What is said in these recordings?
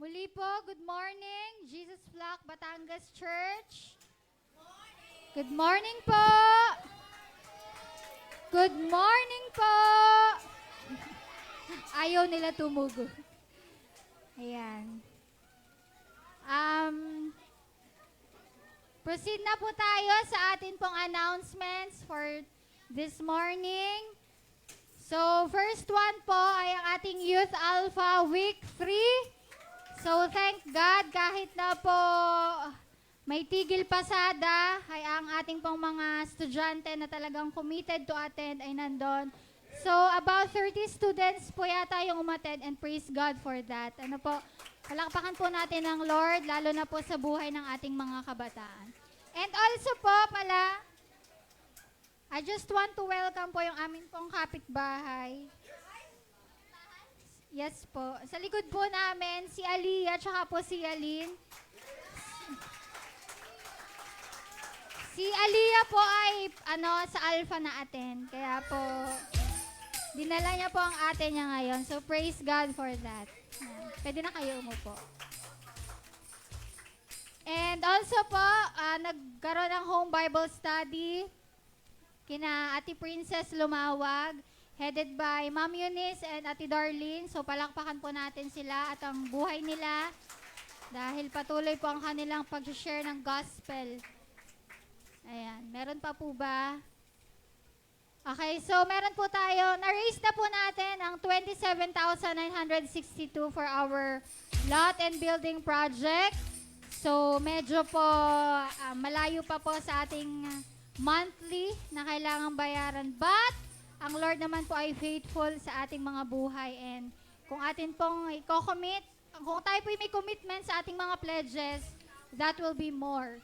Muli po, good morning, Jesus Flock Batangas Church. Good morning po. Good morning po. Ayaw nila tumugo. Ayan. Proceed na po tayo sa atin pong announcements for this morning. So, first one po ay ang ating Youth Alpha Week 3. So, thank God, kahit na po may tigil pasada, ay ang ating pong mga estudyante na talagang committed to attend ay nandun. So, about 30 students po yata yung umattend and praise God for that. Ano po, palakpakan po natin ng Lord, lalo na po sa buhay ng ating mga kabataan. And also po pala, I just want to welcome po yung amin pong kapitbahay. Yes po. Sa likod po namin, si Aliyah, tsaka po si Yalin. Si Aliyah po ay sa Alpha na attend. Kaya po, dinala niya po ang ate niya ngayon. So, praise God for that. Pwede na kayo umupo. And also po, nagkaroon ng home Bible study kina Ate Princess Lumawag, headed by Ma'am Eunice and Ate Darlene. So, palakpakan po natin sila at ang buhay nila dahil patuloy po ang kanilang pag-share ng gospel. Ayan. Meron pa po ba? Okay, so meron po tayo. Na-raise na po natin ang 27,962 for our lot and building project. So, medyo po malayo pa po sa ating monthly na kailangang bayaran. But, ang Lord naman po ay faithful sa ating mga buhay. And kung atin pong i-commit, kung tayo po may commitment sa ating mga pledges, that will be more.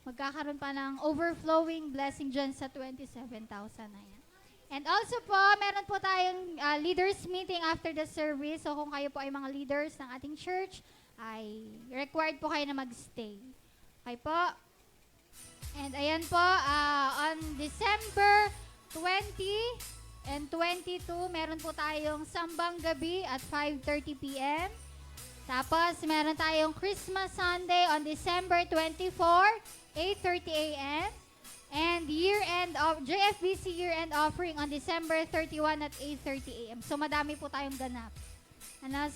Magkakaroon pa ng overflowing blessing dyan sa 27,000 na yan. And also po, meron po tayong leaders meeting after the service. So kung kayo po ay mga leaders ng ating church, ay required po kayo na magstay. Okay po? And ayan po, on December 20 and 22, meron po tayong Sambang Gabi at 5:30 p.m. Tapos, meron tayong Christmas Sunday on December 24, 8:30 a.m. And JFBC year-end offering on December 31 at 8:30 a.m. So, madami po tayong ganap.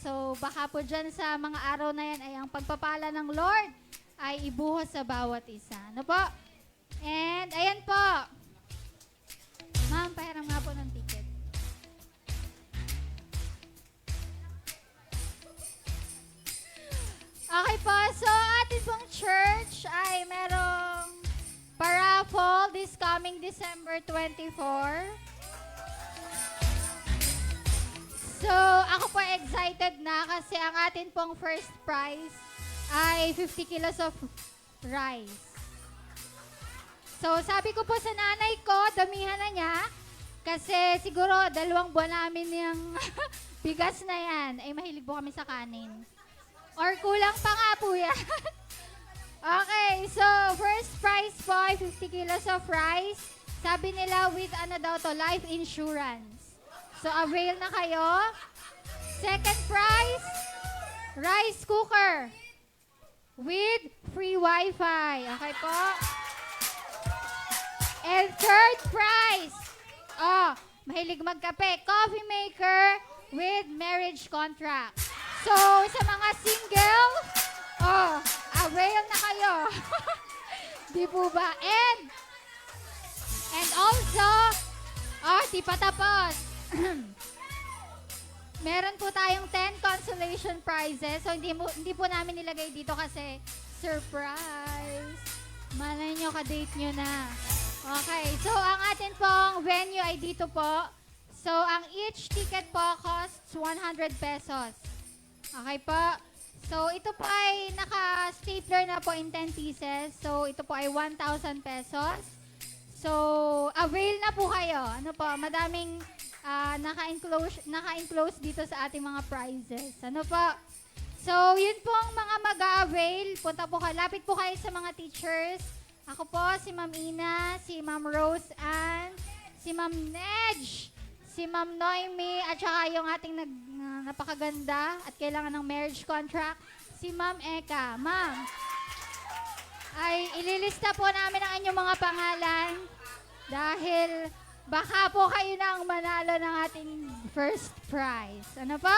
So, baka po dyan sa mga araw na yan ay ang pagpapala ng Lord ay ibuhos sa bawat isa. Ano po? And, ayan po. Ma'am, pahiram nga po ng ticket. Okay po, so atin pong church ay merong paraffle this coming December 24. So, ako po excited na kasi ang atin pong first prize ay 50 kilos of rice. So, sabi ko po sa nanay ko, damihan na niya kasi siguro 2 buwan namin yung bigas na yan. Ay, mahilig po kami sa kanin. Or kulang pa nga po yan. Okay, so first prize po ay 50 kilos of rice. Sabi nila with life insurance. So, avail na kayo. Second prize, rice cooker with free wifi. Okay po? And third prize, mahilig magkape, coffee maker with marriage contract. So, sa mga single, avail na kayo. Di po ba? And also, di pa tapos. Meron po tayong 10 consolation prizes. So, hindi po namin nilagay dito kasi surprise. Malay nyo, ka-date nyo na. Okay, so ang atin pong venue ay dito po. So, ang each ticket po costs 100 pesos. Okay po? So, ito po ay naka-stapler na po in 10 pieces. So, ito po ay 1,000 pesos. So, avail na po kayo. Ano po, madaming naka-enclose dito sa ating mga prizes. Ano po? So, yun po ang mga mag-a-avail. Punta po kayo. Lapit po kayo sa mga teachers. Ako po, si Ma'am Ina, si Ma'am Rose Ann, si Ma'am Nedge, si Ma'am Noemi, at saka yung ating napakaganda at kailangan ng marriage contract, si Ma'am Eka. Ma'am, ay ililista po namin ang inyong mga pangalan dahil baka po kayo na ang manalo ng ating first prize. Ano po?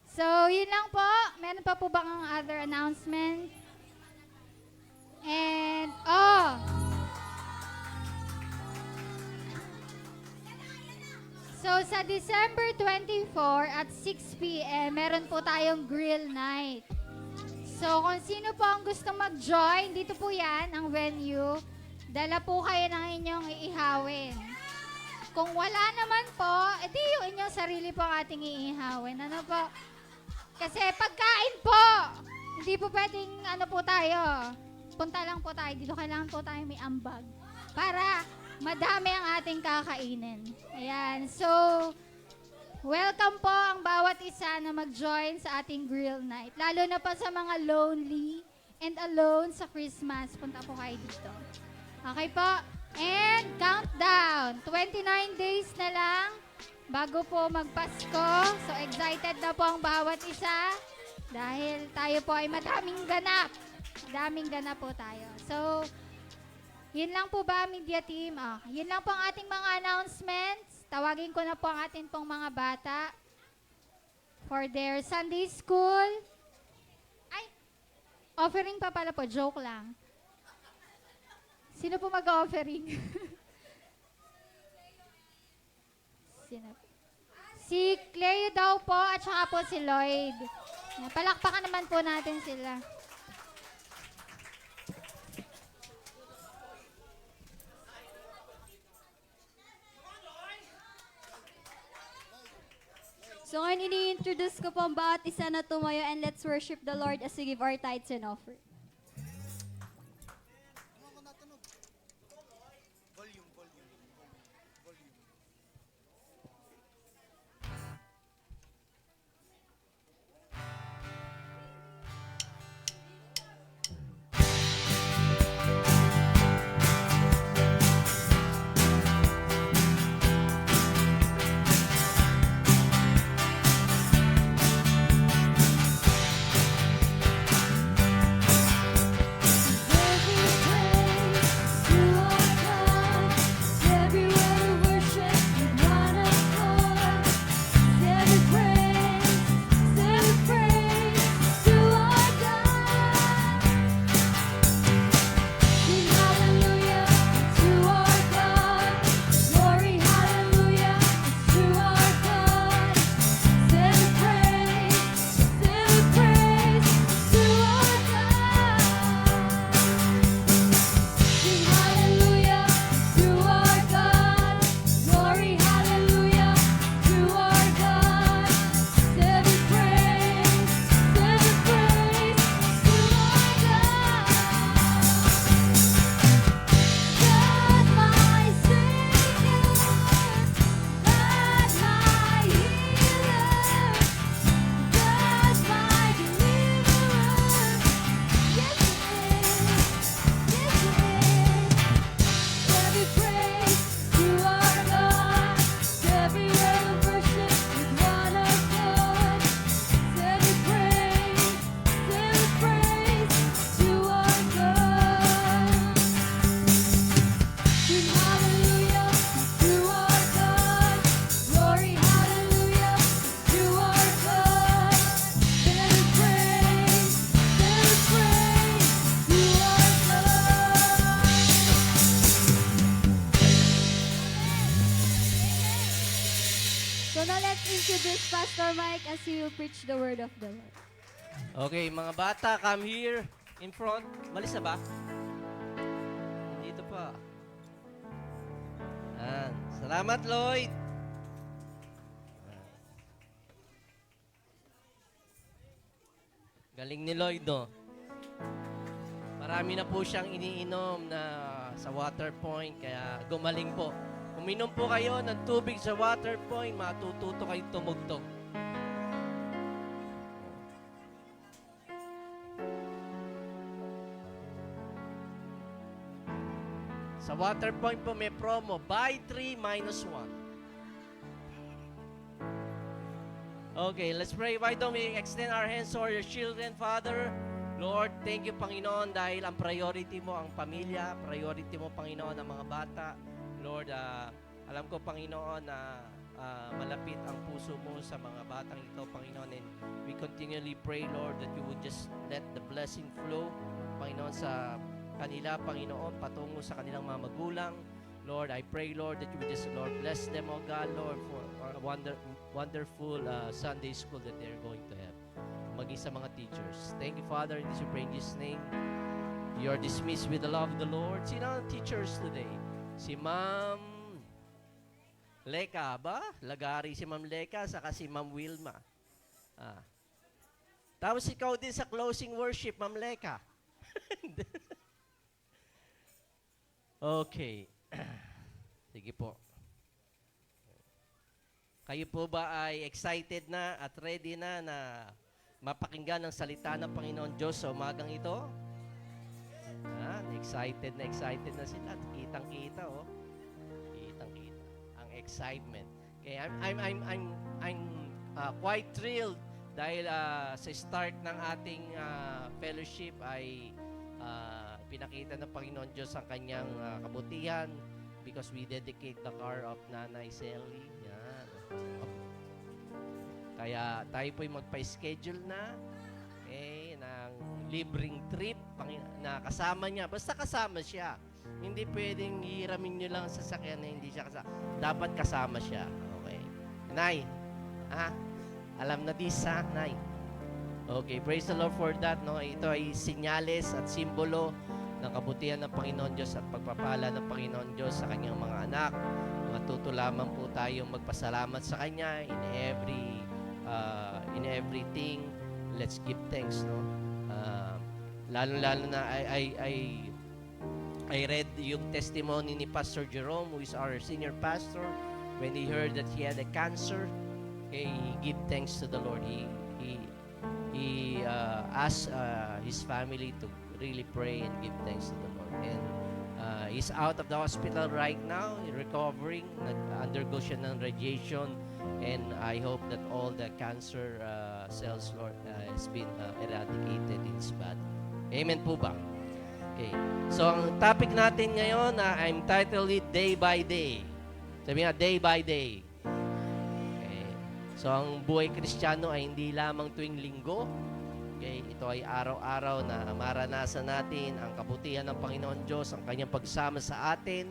So, yun lang po. Meron pa po bang other announcement? And, so, sa December 24 at 6 p.m., meron po tayong grill night. So, kung sino po ang gustong mag-join, dito po yan, ang venue. Dala po kayo ng inyong iihawin. Kung wala naman po, edi yung inyong sarili po ang ating iihawin. Ano po? Kasi pagkain po, hindi po pwedeng ano po tayo. Punta lang po tayo. Dito kailangan po tayo may ambag. Para madami ang ating kakainin. Ayan. So, welcome po ang bawat isa na mag-join sa ating grill night. Lalo na pa sa mga lonely and alone sa Christmas. Punta po kayo dito. Okay po? And countdown. 29 days na lang bago po magpasko. So, excited na po ang bawat isa. Dahil tayo po ay madaming ganap. Daming ganap po tayo. So, yun lang po ba, media team? Yun lang po ang ating mga announcements. Tawagin ko na po ang ating pong mga bata for their Sunday school. Ay, offering pa pala po. Joke lang. Sino po mag-offering? Sino? Si Cleo daw po at saka po si Lloyd. Palakpakan naman po natin sila. So ngayon ini-introduce ko po ang bawat isa na tumayo and let's worship the Lord as we give our tithes and offering. So now let's introduce Pastor Mike as he will preach the word of the Lord. Okay, mga bata, come here in front. Malis na ba? Dito pa. Salamat, Lloyd. Galing ni Lloyd, no? Marami na po siyang iniinom na sa water point, kaya gumaling po. Uminom po kayo ng tubig sa water point, matututo kayo tumugtog. Sa water point po may promo, buy 3 minus 1. Okay, let's pray. Why don't we extend our hands to your children, Father? Lord, thank you, Panginoon, dahil ang priority mo ang pamilya, priority mo, Panginoon, ang mga bata. Lord, alam ko, Panginoon, na malapit ang puso mo sa mga batang ito, Panginoon, and we continually pray, Lord, that you would just let the blessing flow, Panginoon, sa kanila, Panginoon, patungo sa kanilang mga magulang. Lord, I pray, Lord, that you would just, Lord, bless them, oh God, Lord, for a wonderful Sunday school that they're going to have. Maging sa mga teachers. Thank you, Father, in this in Jesus' name. You are dismissed with the love of the Lord. Sino ang teachers today? Si Ma'am Leka ba? Lagari si Ma'am Leka, saka si Ma'am Wilma. Tapos ikaw din sa closing worship, Ma'am Leka. Okay. Sige po. Kayo po ba ay excited na at ready na mapakinggan ang salita ng Panginoon Diyos sa umagang ito? Excited na sila. Kitang-kita, oh. Kitang-kita. Ang excitement. Okay, I'm quite thrilled dahil sa start ng ating fellowship ay pinakita ng Panginoon Diyos ang kanyang kabutihan because we dedicate the car of Nanay Selly. Yan. Kaya tayo po'y magpa-schedule na ng libreng trip na kasama niya. Basta kasama siya. Hindi pwedeng hiramin nyo lang sa sasakyan na hindi siya kasama. Dapat kasama siya. Okay. Nay, alam na this, Nay. Okay, praise the Lord for that. No? Ito ay sinyales at simbolo ng kabutihan ng Panginoon Diyos at pagpapala ng Panginoon Diyos sa kanyang mga anak. Matuto lamang po tayong magpasalamat sa Kanya in everything. Let's give thanks, no? Lalo-lalo na I read yung testimony ni Pastor Jerome, who is our senior pastor, when he heard that he had a cancer. Okay, he give thanks to the Lord. He asked his family to really pray and give thanks to the Lord. And he's out of the hospital right now, recovering, undergo siya ng radiation, and I hope that all the cancer cells, Lord, has been eradicated in his body. Amen po ba? Okay. So, ang topic natin ngayon, I'm titled it Day by Day. Sabi nga, Day by Day. Okay. So, ang buhay Kristiyano ay hindi lamang tuwing linggo. Okay. Ito ay araw-araw na maranasan natin ang kabutihan ng Panginoon Diyos, ang kanyang pagsama sa atin.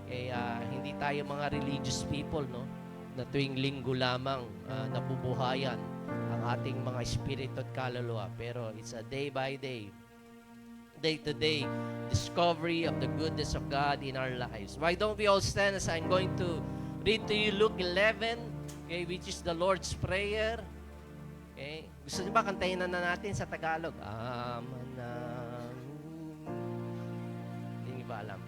Okay. Hindi tayo mga religious people, no? Na tuwing linggo lamang nabubuhayan ang ating mga espiritu at kaluluwa. Pero it's a day by day, day-to-day discovery of the goodness of God in our lives. Why don't we all stand as I'm going to read to you Luke 11, okay, which is the Lord's Prayer. Okay? Gusto niyo ba kantahin na natin sa Tagalog? Hindi ba alam?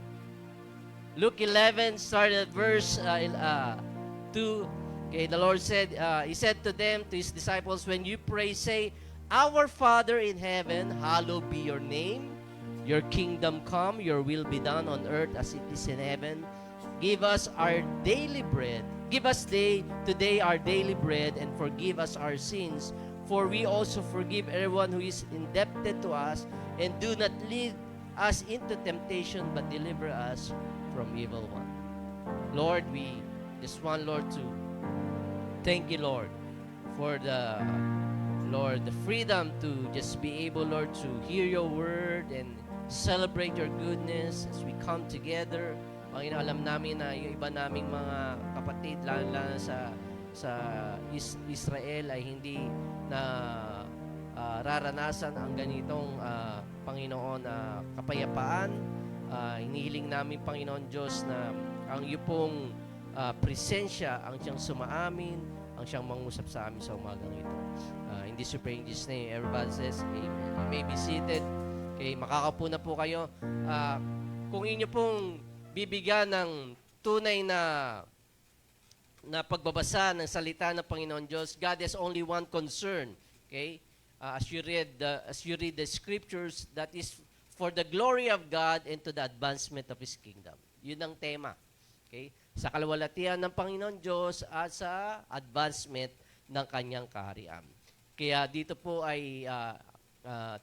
Luke 11 started at verse 2. Okay, the Lord said, He said to them, to His disciples, when you pray, say, Our Father in heaven, hallowed be your name. Your kingdom come, your will be done on earth as it is in heaven. Give us our daily bread. Give us today our daily bread, and forgive us our sins, for we also forgive everyone who is indebted to us, and do not lead us into temptation, but deliver us from evil one. Lord, we just want, Lord, to thank you, Lord, for the freedom to just be able, Lord, to hear your word and celebrate your goodness as we come together. Panginoon, alam namin na yung iba naming mga kapatid, lalo sa Israel, ay hindi na raranasan ang ganitong Panginoon kapayapaan. Hinihiling namin, Panginoon Diyos, na ang iyo pong presensya ang siyang sumaamin, ang siyang mangusap sa amin sa umagang ito. In this praying Jesus' name, everybody says, Amen. You may be seated. Okay, makakapo na po kayo. Kung inyo pong bibigyan ng tunay na pagbabasa ng salita ng Panginoon Diyos, God has only one concern. Okay? As you read the scriptures, that is for the glory of God and to the advancement of His kingdom. Yun ang tema. Okay? Sa kalwalatian ng Panginoon Diyos at sa advancement ng kanyang kaharian. Kaya dito po ay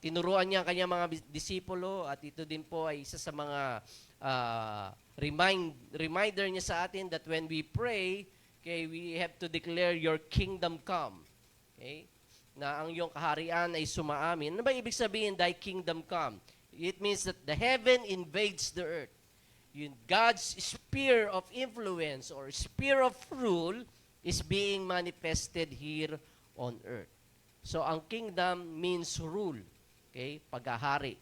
tinuruan niya ang kanyang mga disipulo at ito din po ay isa sa mga reminder niya sa atin that when we pray, okay, we have to declare your kingdom come. Okay? Na ang iyong kaharian ay sumaamin. Ano ba ibig sabihin, thy kingdom come? It means that the heaven invades the earth. God's sphere of influence or sphere of rule is being manifested here on earth. So, ang kingdom means rule. Okay? Paghahari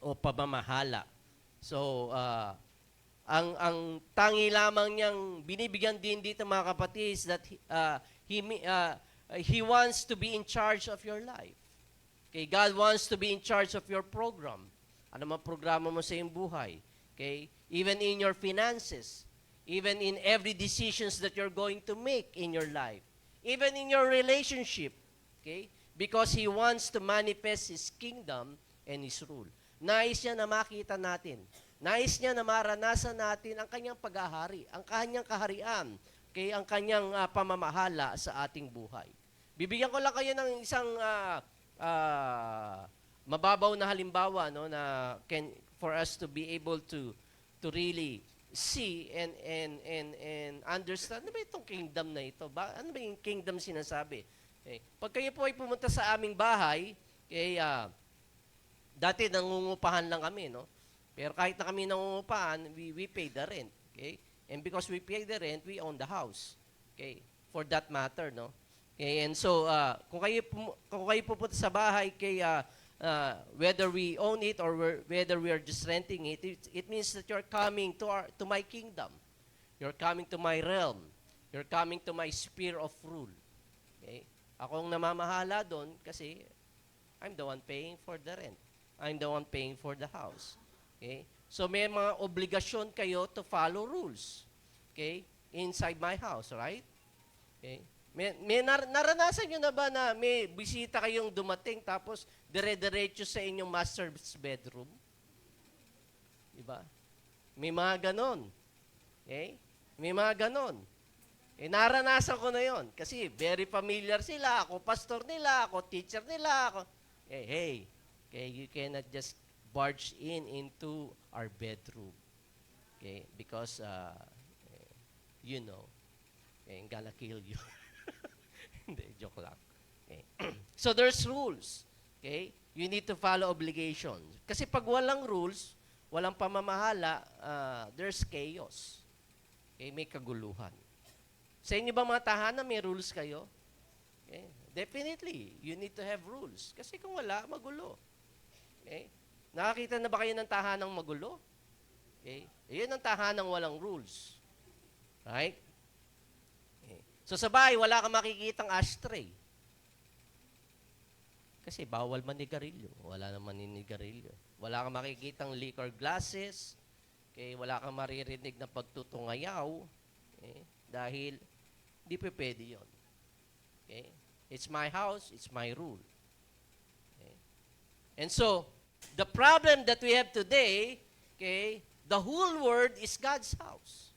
o pamamahala. So, ang tangi lamang niyang binibigyan din dito mga kapatid is that He wants to be in charge of your life. Okay? God wants to be in charge of your program. Ano man programa mo sa iyong buhay. Okay? Even in your finances. Even in every decisions that you're going to make in your life. Even in your relationship. Okay? Because He wants to manifest His kingdom and His rule. Nais niya na makita natin. Nais niya na maranasan natin ang kanyang paghahari, ang kanyang kaharian, okay, ang kanyang pamamahala sa ating buhay. Bibigyan ko lang kayo ng isang mababaw na halimbawa, no, na for us to be able to really see and understand. Ano ba itong kingdom na ito? Ano ba yung kingdom sinasabi? Okay. Pag kayo po ay pumunta sa aming bahay, okay, dati nangungupahan lang kami, no? Pero kahit na kami nangungupahan, we pay the rent, okay? And because we pay the rent, we own the house, okay? For that matter, no? Okay, and so kung kayo pupunta sa bahay, kay whether we own it or whether we are just renting it, it means that you're coming to my kingdom. You're coming to my realm. You're coming to my sphere of rule. Okay? Ako ang namamahala doon kasi I'm the one paying for the rent. I'm the one paying for the house. Okay? So may mga obligasyon kayo to follow rules. Okay? Inside my house, right? Okay? May naranasan nyo na ba na may bisita kayong dumating tapos dire-diretso sa inyong master's bedroom? Diba? May mga ganon. Okay? May mga ganon. Naranasan ko na yon kasi very familiar sila. Ako pastor nila, ako teacher nila. Ako, hey, okay, you cannot just barge into our bedroom. Okay? Because, you know, okay, I'm gonna kill you. Hindi, joke lang. Okay. So there's rules. Okay? You need to follow obligations. Kasi pag walang rules, walang pamamahala, there's chaos. Okay? May kaguluhan. Sa inyo ba mga tahanan, may rules kayo? Okay? Definitely, you need to have rules. Kasi kung wala, magulo. Okay? Nakakita na ba kayo ng tahanang magulo? Okay? Iyan ang tahanang walang rules. Right? Okay. So sa bahay, wala kang makikitang ashtray. Kasi bawal manigarilyo. Wala naman ninigarilyo. Wala kang makikitang liquor glasses. Okay? Wala kang maririnig na pagtutungayaw. Okay? Dahil di pa pwede yun. Okay? It's my house, it's my rule. Okay? And so, the problem that we have today, okay, the whole world is God's house.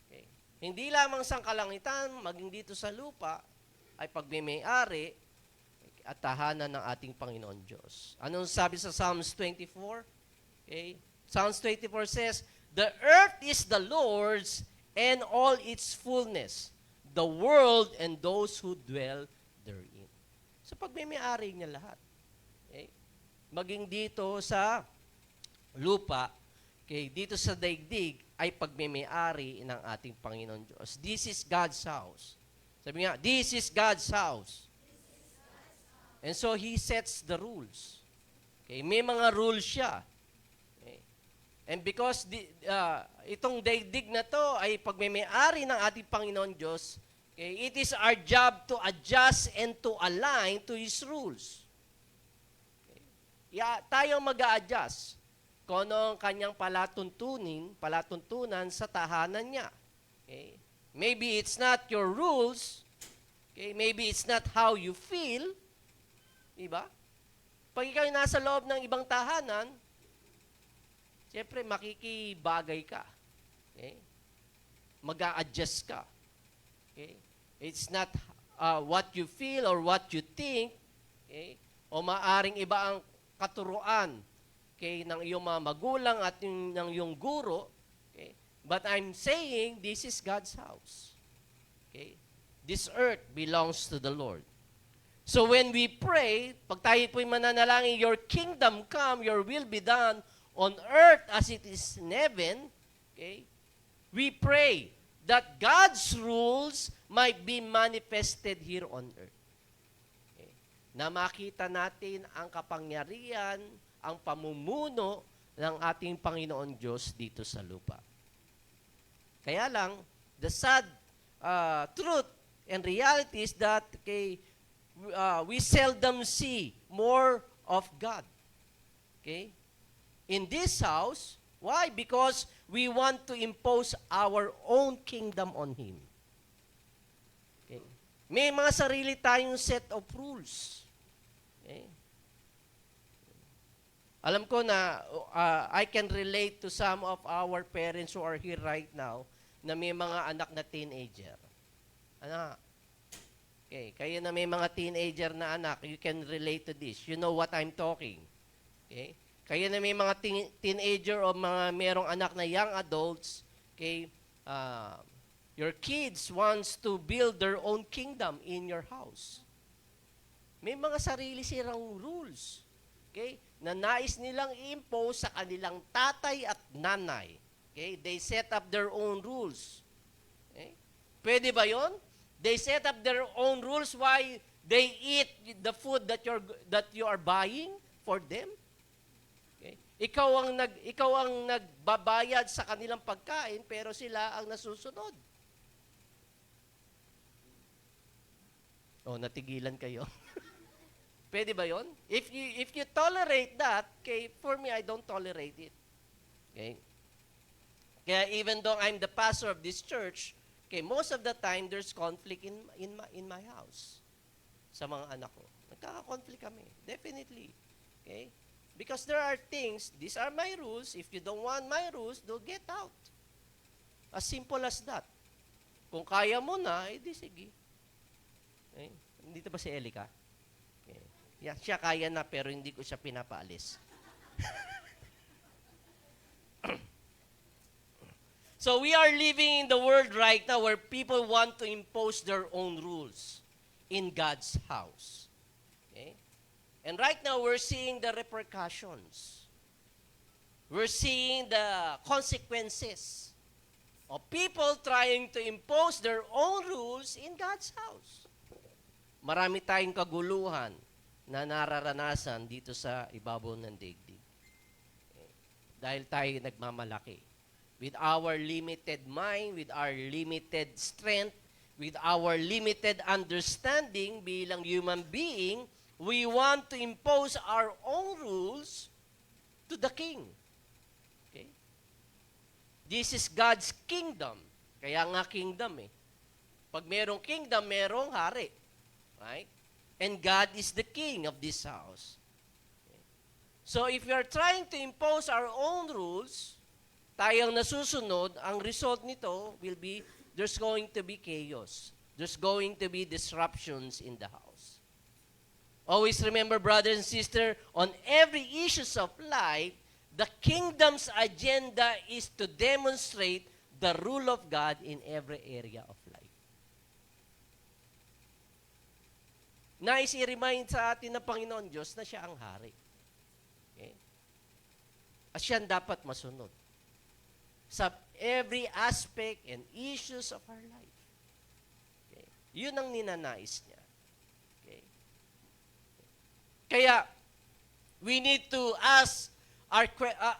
Okay? Hindi lamang sa kalangitan, maging dito sa lupa, ay pagmimay-ari at tahanan ng ating Panginoon Diyos. Anong sabi sa Psalms 24? Okay? Psalms 24 says, the earth is the Lord's and all its fullness, the world and those who dwell therein. So pagmimay-ari niya lahat. Okay? Maging dito sa lupa, okay, dito sa daigdig, ay pagmimay-ari ng ating Panginoon Diyos. This is God's house. Sabi nga, this is God's house. And so He sets the rules. Okay? May mga rules siya. And because itong daigdig na to ay pagmimay-ari ng ating Panginoon Diyos, okay, it is our job to adjust and to align to His rules. Okay. Tayo mag-a-adjust kung ano ang kanyang palatuntunan sa tahanan niya. Okay. Maybe it's not your rules. Okay. Maybe it's not how you feel. Diba? Pag ikaw nasa loob ng ibang tahanan, siyempre, makikibagay ka. Okay? Mag-a-adjust ka. Okay? It's not what you feel or what you think, okay? O maaring iba ang katuruan, okay, ng iyong mga magulang at ng iyong guro, okay? But I'm saying this is God's house. Okay? This earth belongs to the Lord. So when we pray, pag tayo po'y mananalangin, your kingdom come, your will be done on earth as it is in heaven, okay? We pray that God's rules might be manifested here on earth. Okay? Na makita natin ang kapangyarihan, ang pamumuno ng ating Panginoon Diyos dito sa lupa. Kaya lang, the sad truth and reality is that we seldom see more of God. Okay? In this house, why? Because we want to impose our own kingdom on Him. Okay? May mga sarili tayong set of rules. Okay? Alam ko na I can relate to some of our parents who are here right now na may mga anak na teenager. Anak. Okay, kayo na may mga teenager na anak, you can relate to this. You know what I'm talking. Okay? Kayo na may mga teenager o mga merong anak na young adults, okay, your kids wants to build their own kingdom in your house. May mga sarili silang rules. Okay? Na nais nilang i-impose sa kanilang tatay at nanay. Okay? They set up their own rules. Okay? Pwede ba yon? They set up their own rules why they eat the food that you are buying for them. Okay? Ikaw ang nagbabayad sa kanilang pagkain pero sila ang nasusunod. Oh, natigilan kayo. Pwede ba yon? If you tolerate that, okay, for me, I don't tolerate it. Okay? Kaya even though I'm the pastor of this church, okay, most of the time, there's conflict in my house sa mga anak ko. Nagkaka-conflict kami. Definitely. Okay? Because there are things, these are my rules. If you don't want my rules, don't get out. As simple as that. Kung kaya mo na, edi sige. Okay? Dito ba si Elika? Okay. Yeah, siya kaya na pero hindi ko siya pinapaalis. So we are living in the world right now where people want to impose their own rules in God's house. Okay? And right now we're seeing the repercussions. We're seeing the consequences of people trying to impose their own rules in God's house. Marami tayong kaguluhan na nararanasan dito sa ibabaw ng daigdig. Okay? Dahil tayo nagmamalaki. With our limited mind, with our limited strength, with our limited understanding bilang human being, we want to impose our own rules to the king. Okay? This is God's kingdom. Kaya nga kingdom eh. Pag merong kingdom, merong hari. Right? And God is the king of this house. Okay? So if we are trying to impose our own rules, tayong nasusunod, ang result nito will be, there's going to be chaos. There's going to be disruptions in the house. Always remember, brothers and sisters, on every issues of life, the kingdom's agenda is to demonstrate the rule of God in every area of life. Nais i-remind sa atin ng Panginoon Diyos na siya ang hari. Okay? At siya dapat masunod sa every aspect and issues of our life. Okay? Yun ang ninanais niya. Okay? Kaya, we need to ask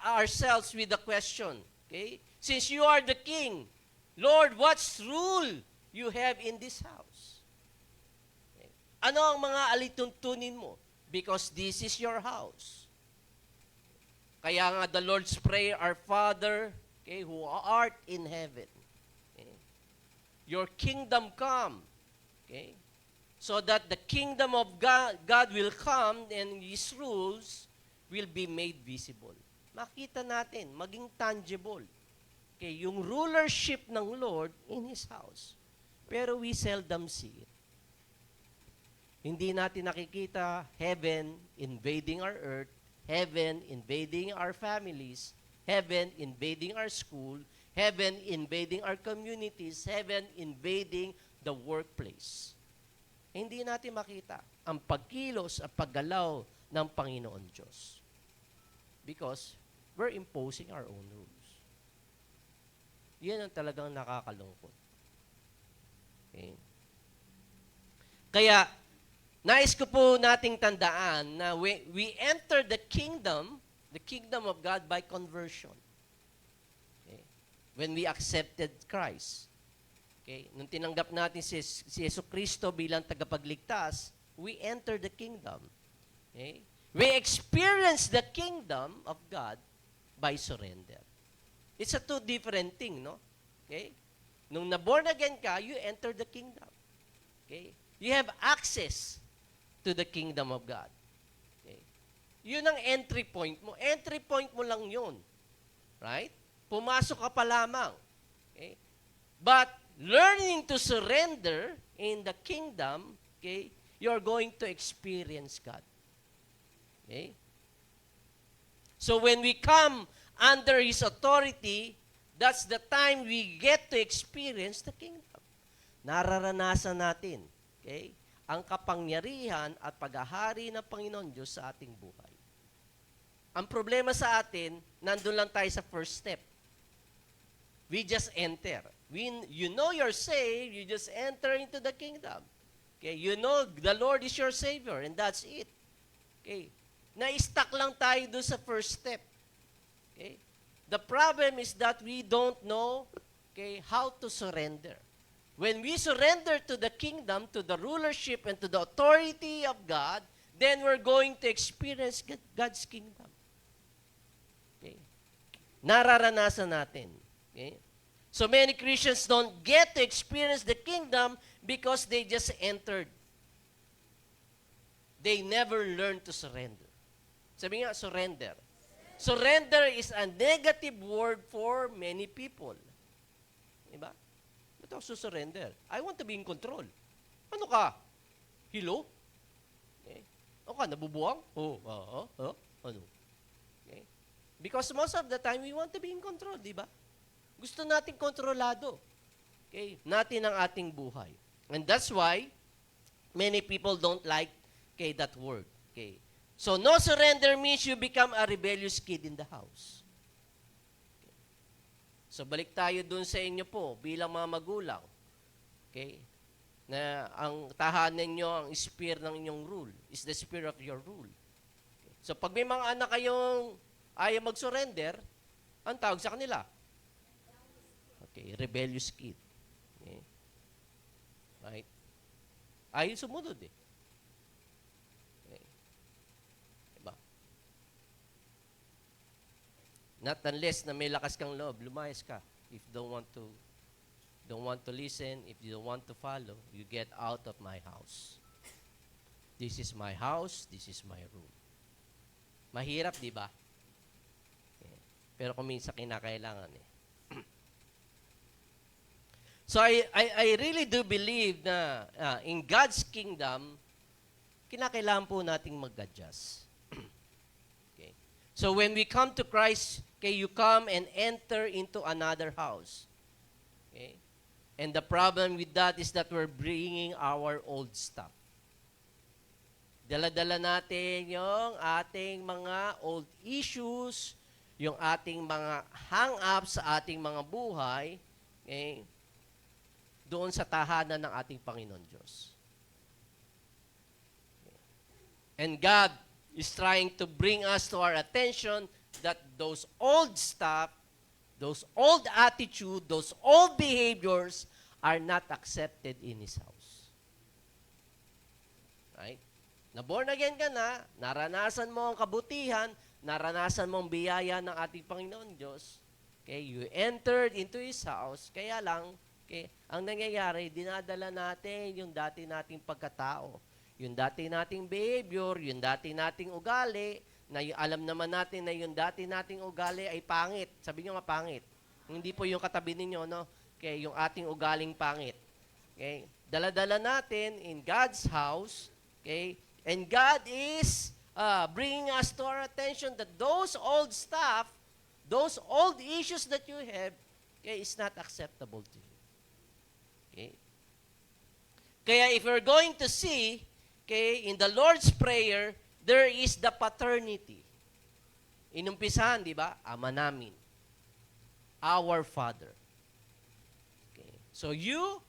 ourselves with the question, okay? Since you are the king, Lord, what's rule you have in this house? Okay? Ano ang mga alituntunin mo? Because this is your house. Kaya nga the Lord's Prayer, Our Father, okay, who art in heaven. Okay? Your kingdom come. Okay? So that the kingdom of God will come and His rules will be made visible. Makita natin, maging tangible. Okay, yung rulership ng Lord in His house. Pero we seldom see it. Hindi natin nakikita heaven invading our earth, heaven invading our families, heaven invading our school, heaven invading our communities, heaven invading the workplace. Hindi natin makita ang pagkilos at paggalaw ng Panginoon Diyos. Because we're imposing our own rules. Yan ang talagang nakakalungkot. Okay? Kaya, nais ko po nating tandaan na we enter the kingdom of God by conversion. Okay? When we accepted Christ. Okay? Nung tinanggap natin si Jesucristo bilang tagapagligtas, we enter the kingdom. Okay? We experience the kingdom of God by surrender. It's a two different thing, no? Okay? Nung na-born again ka, you enter the kingdom. Okay? You have access to the kingdom of God. Okay? Yun ang entry point mo. Entry point mo lang yun. Right? Pumasok ka pa lamang. Okay? But learning to surrender in the kingdom, okay, you're going to experience God. Okay? So when we come under His authority, that's the time we get to experience the kingdom. Nararanasan natin, okay, ang kapangyarihan at paghahari ng Panginoon Diyos sa ating buhay. Ang problema sa atin, nandun lang tayo sa first step. We just enter. You know you're saved, you just enter into the kingdom. Okay, you know the Lord is your Savior, and that's it. Okay, na-stuck lang tayo doon sa first step. Okay? The problem is that we don't know, okay, how to surrender. When we surrender to the kingdom, to the rulership, and to the authority of God, then we're going to experience God's kingdom. Okay? Nararanasan natin. Okay? So many Christians don't get to experience the kingdom because they just entered. They never learned to surrender. Sabi nga, surrender. Surrender is a negative word for many people. Diba? Ba't ako surrender? I want to be in control. Ano ka? Hilo? Okay. Ano ka, nabubuang? Ano? Okay. Because most of the time, we want to be in control, di ba? Gusto natin kontrolado. Okay. Natin ang ating buhay. And that's why, many people don't like, okay, that word. Okay. So, no surrender means you become a rebellious kid in the house. Okay. So, balik tayo dun sa inyo po, bilang mga magulang. Okay? Na ang tahanan nyo, ang spear ng inyong rule, is the spear of your rule. Okay. So, pag may mga anak kayong ayaw mag-surrender, ang tawag sa kanila? Okay, rebellious kid. Okay? Right? Ayaw sumunod eh. Not unless na may lakas kang loob, lumayas ka. If don't want to listen, if you don't want to follow, you get out of my house. This is my house, this is my room. Mahirap, di ba? Okay. Pero kung minsan kinakailangan eh. So I really do believe na in God's kingdom, kinakailangan po nating mag-adjust. Okay. So when we come to Christ, okay, you come and enter into another house. Okay? And the problem with that is that we're bringing our old stuff. Dala-dala natin yung ating mga old issues, yung ating mga hang-ups sa ating mga buhay, okay, doon sa tahanan ng ating Panginoon Diyos. Okay. And God is trying to bring us to our attention that those old stuff, those old attitude, those old behaviors are not accepted in His house. Right? Na born again ka na, naranasan mo ang kabutihan, naranasan mo ang biyaya ng ating Panginoon Diyos. Okay, you entered into His house, kaya lang, okay, ang nangyayari, dinadala natin yung dati nating pagkatao, yung dati nating behavior, yung dati nating ugali, na alam naman natin na yung dati nating ugali ay pangit. Sabi nyo nga pangit. Hindi po yung katabi ninyo, no? Kaya yung ating ugaling pangit. Okay? Dala-dala natin in God's house. Okay? And God is bringing us to our attention that those old stuff, those old issues that you have, okay, is not acceptable to you. Okay? Kaya if you're going to see, okay, in the Lord's Prayer, there is the paternity. Inumpisahan, di ba? Ama namin. Our Father. Okay. So you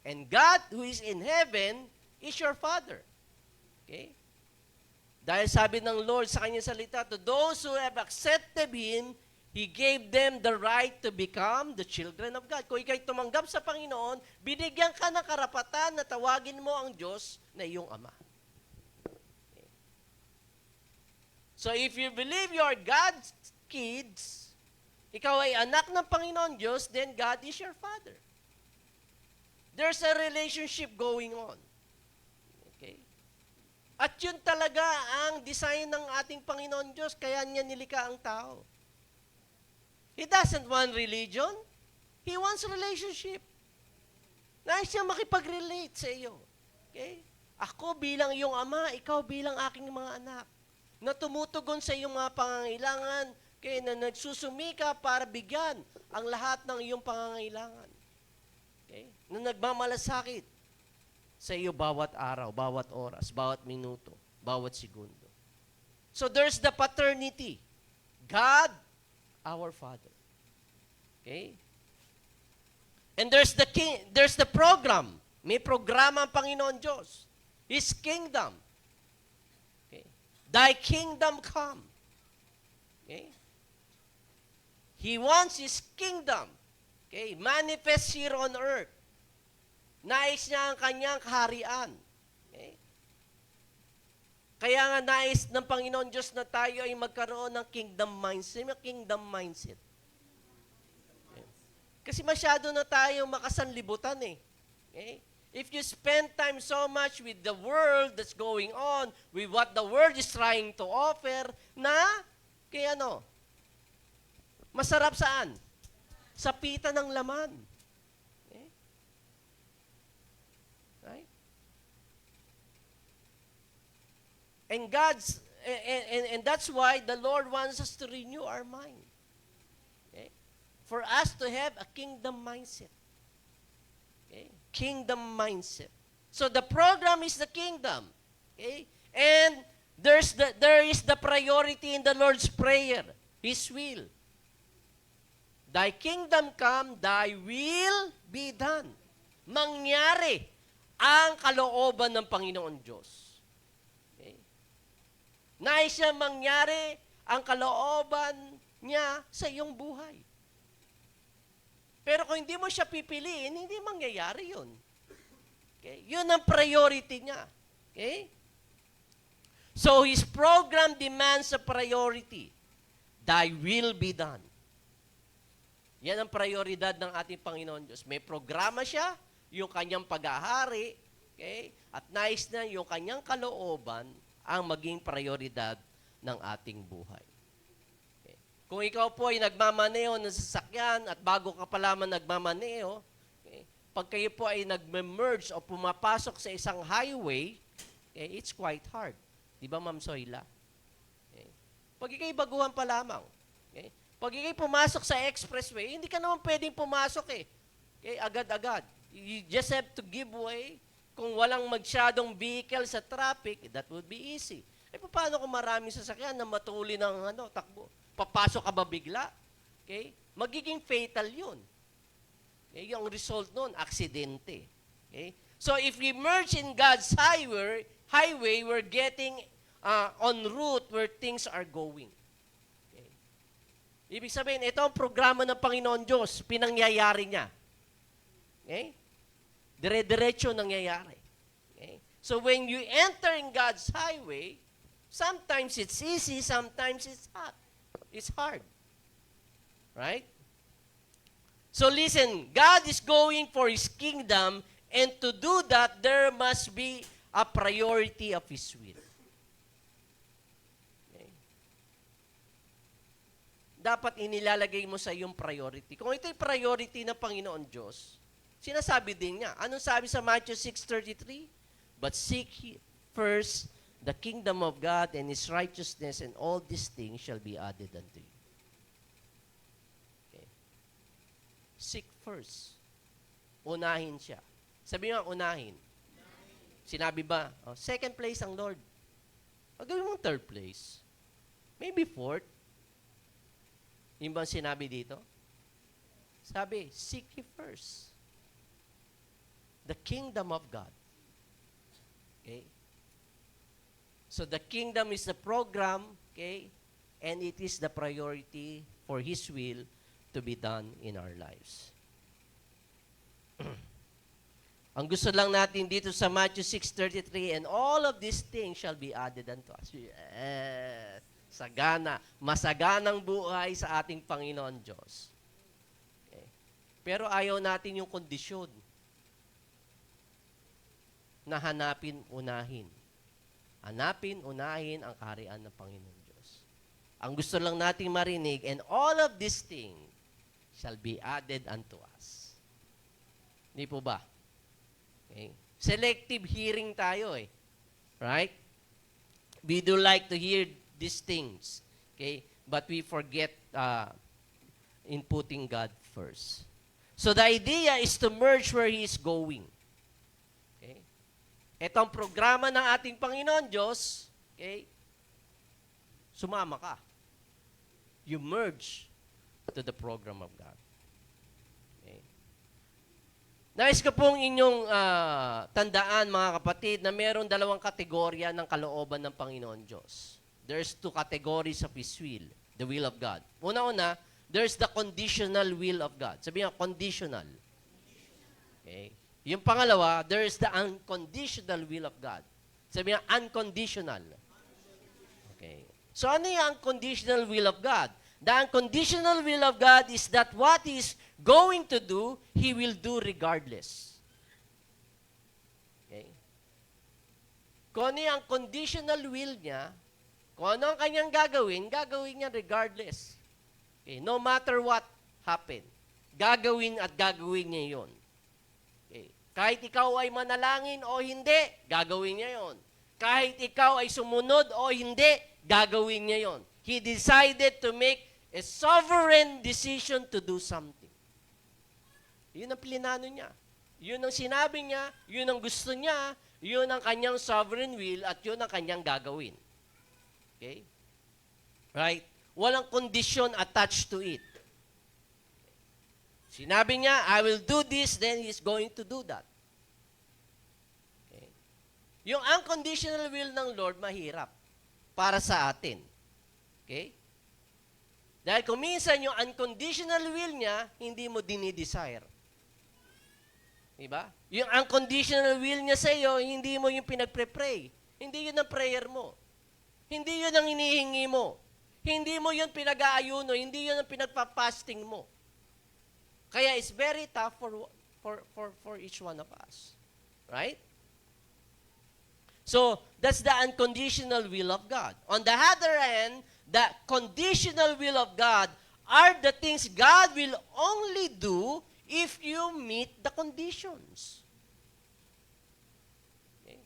and God who is in heaven is your Father. Okay? Dahil sabi ng Lord sa kanyang salita, to those who have accepted Him, He gave them the right to become the children of God. Kung ikaw'y tumanggap sa Panginoon, binigyan ka ng karapatan na tawagin mo ang Diyos na iyong Ama. Okay. So if you believe you are God's kids, ikaw ay anak ng Panginoon Diyos, then God is your Father. There's a relationship going on. Okay? At yun talaga ang design ng ating Panginoon Diyos, kaya niya nilikha ang tao. He doesn't want religion. He wants relationship. Nais siya makipag-relate sa iyo. Okay? Ako bilang iyong ama, ikaw bilang aking mga anak, na tumutugon sa iyong mga pangangailangan, okay, na nagsusumika para bigyan ang lahat ng iyong pangangailangan. Okay? Na nagmamalasakit sa iyo bawat araw, bawat oras, bawat minuto, bawat segundo. So there's the paternity. God, our Father. Okay? And there's the program. May programa ang Panginoon Diyos. His kingdom. Okay? Thy kingdom come. Okay? He wants His kingdom. Okay? Manifest here on earth. Nais niya ang kanyang kaharian. Okay? Kaya nga nais ng Panginoon Diyos na tayo ay magkaroon ng kingdom mindset. May kingdom mindset. Okay? Kasi masyado na tayo makasanlibutan eh. Okay? If you spend time so much with the world that's going on, with what the world is trying to offer, na, kaya ano, masarap saan? Sa pita ng laman. Okay? Right? And that's why the Lord wants us to renew our mind. Okay? For us to have a kingdom mindset. Okay? Kingdom mindset. So the program is the kingdom. Okay? And there is the priority in the Lord's Prayer. His will. Thy kingdom come, thy will be done. Mangyari ang kalooban ng Panginoon Diyos. Okay? Nais siya mangyari ang kalooban niya sa iyong buhay. Pero kung hindi mo siya pipiliin, hindi mangyayari yun. Okay? Yun ang priority niya. Okay? So, His program demands a priority. Thy will be done. Yan ang prioridad ng ating Panginoon Diyos. May programa siya, yung kanyang pag-ahari, okay? At nais na yung kanyang kalooban ang maging prioridad ng ating buhay. Okay? Kung ikaw po ay nagmamaneho ng sasakyan at bago ka pa lamang nagmamaneho, okay, pag kayo po ay nag-merge o pumapasok sa isang highway, okay, it's quite hard. Di ba, Ma'am Soyla? Okay? Pag ikaw'y baguhan pa lamang, okay? Pag ikaw'y pumasok sa expressway, hindi ka naman pwedeng pumasok eh. Okay, agad-agad. You just have to give way. Kung walang masyadong vehicle sa traffic, that would be easy. Eh, paano kung maraming sasakyan na matuli ng takbo? Papasok ka ba bigla? Okay? Magiging fatal yun. Okay? Yung result nun, aksidente. Okay? So, if we merge in God's highway, we're getting on route where things are going. Okay? Ibig sabihin, ito ang programa ng Panginoon Diyos, pinangyayari niya. Okay? Dire-diretso nangyayari. Okay? So when you enter in God's highway, sometimes it's easy, sometimes it's hard. It's hard. Right? So listen, God is going for His kingdom, and to do that, there must be a priority of His will. Okay? Dapat inilalagay mo sa iyong priority. Kung ito'y priority ng Panginoon Diyos, Sinasabi din niya. Anong sabi sa Matthew 6:33? But seek ye first the kingdom of God and His righteousness, and all these things shall be added unto you. Okay. Seek first. Unahin siya. Sabi nga, unahin. Sinabi ba? Oh, second place ang Lord. O gawin mong third place. Maybe fourth. Yung bang sinabi dito? Sabi, seek ye first the kingdom of God. Okay? So the kingdom is the program, okay? And it is the priority for His will to be done in our lives. Ang gusto lang natin dito sa Matthew 6:33, and all of these things shall be added unto us. Yes. Sagana, masaganang buhay sa ating Panginoon Diyos. Okay. Pero ayaw natin yung kondisyon na hanapin, unahin. Hanapin, unahin ang kaharian ng Panginoon Diyos. Ang gusto lang nating marinig, and all of these things shall be added unto us. Hindi po ba? Okay. Selective hearing tayo eh. Right? We do like to hear these things. Okay? But we forget in putting God first. So the idea is to merge where He is going. Okay? Ito ang programa ng ating Panginoon Diyos. Okay? Sumama ka. You merge to the program of God. Nais ko pong inyong tandaan, mga kapatid, na mayroong dalawang kategorya ng kalooban ng Panginoon Diyos. There's two categories of His will, the will of God. Una-una, there's the conditional will of God. Sabi nga, conditional. Okay. Yung pangalawa, there's the unconditional will of God. Sabi nga, unconditional. Okay. So ano yung unconditional will of God? The unconditional will of God is that what He is going to do, He will do regardless. Okay? Kung ano yung conditional will niya, kung ano ang kanyang gagawin niya regardless. Okay? No matter what happen, gagawin at gagawin niya yun. Okay? Kahit ikaw ay manalangin o hindi, gagawin niya yun. Kahit ikaw ay sumunod o hindi, gagawin niya yun. He decided to make a sovereign decision to do something. Yun ang plinano niya. Yun ang sinabi niya, yun ang gusto niya, yun ang kanyang sovereign will, at yun ang kanyang gagawin. Okay? Right? Walang condition attached to it. Sinabi niya, I will do this, then He's going to do that. Okay? Yung unconditional will ng Lord, mahirap para sa atin. Okay? Dahil kung minsan yung unconditional will niya, hindi mo dinidesire. Diba? Yung unconditional will niya sa iyo, hindi mo yung pinagpre-pray. Hindi yun ang prayer mo. Hindi yun ang hinihingi mo. Hindi mo yun pinag-aayuno. Hindi yun ang pinagpa-fasting mo. Kaya it's very tough for each one of us. Right? So, that's the unconditional will of God. On the other hand, the conditional will of God are the things God will only do if you meet the conditions. Okay.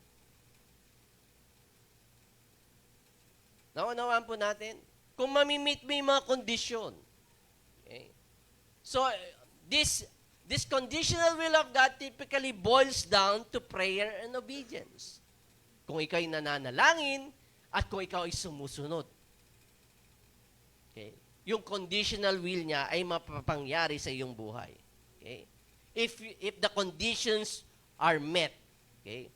Naunawaan po natin, kung mamimit mo yung mga kondisyon. Okay. So, this conditional will of God typically boils down to prayer and obedience. Kung ikaw ay nananalangin at kung ikaw ay sumusunod. Okay. Yung conditional will niya ay mapapangyari sa iyong buhay. Okay. If the conditions are met, okay.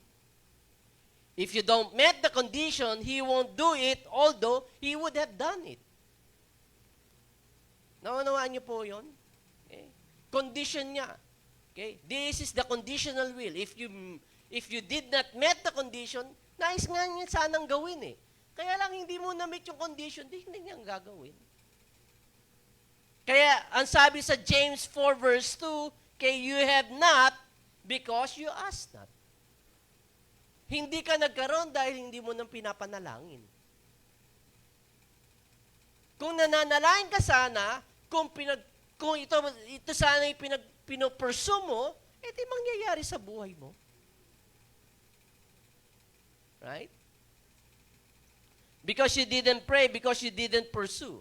If you don't met the condition, He won't do it, although He would have done it. Naunawaan niyo po yun? Okay. Condition niya. Okay. This is the conditional will. If you did not met the condition, nais nga niya sanang gawin eh. Kaya lang hindi mo na-meet yung condition, hindi niya gagawin. Kaya, ang sabi sa James 4 verse 2, kay you have not because you ask not. Hindi ka nagkaroon dahil hindi mo nang pinapanalangin. Kung nananalangin ka sana, kung ito sana yung pinopursue mo, ito yung mangyayari sa buhay mo. Right? Because you didn't pray, because you didn't pursue.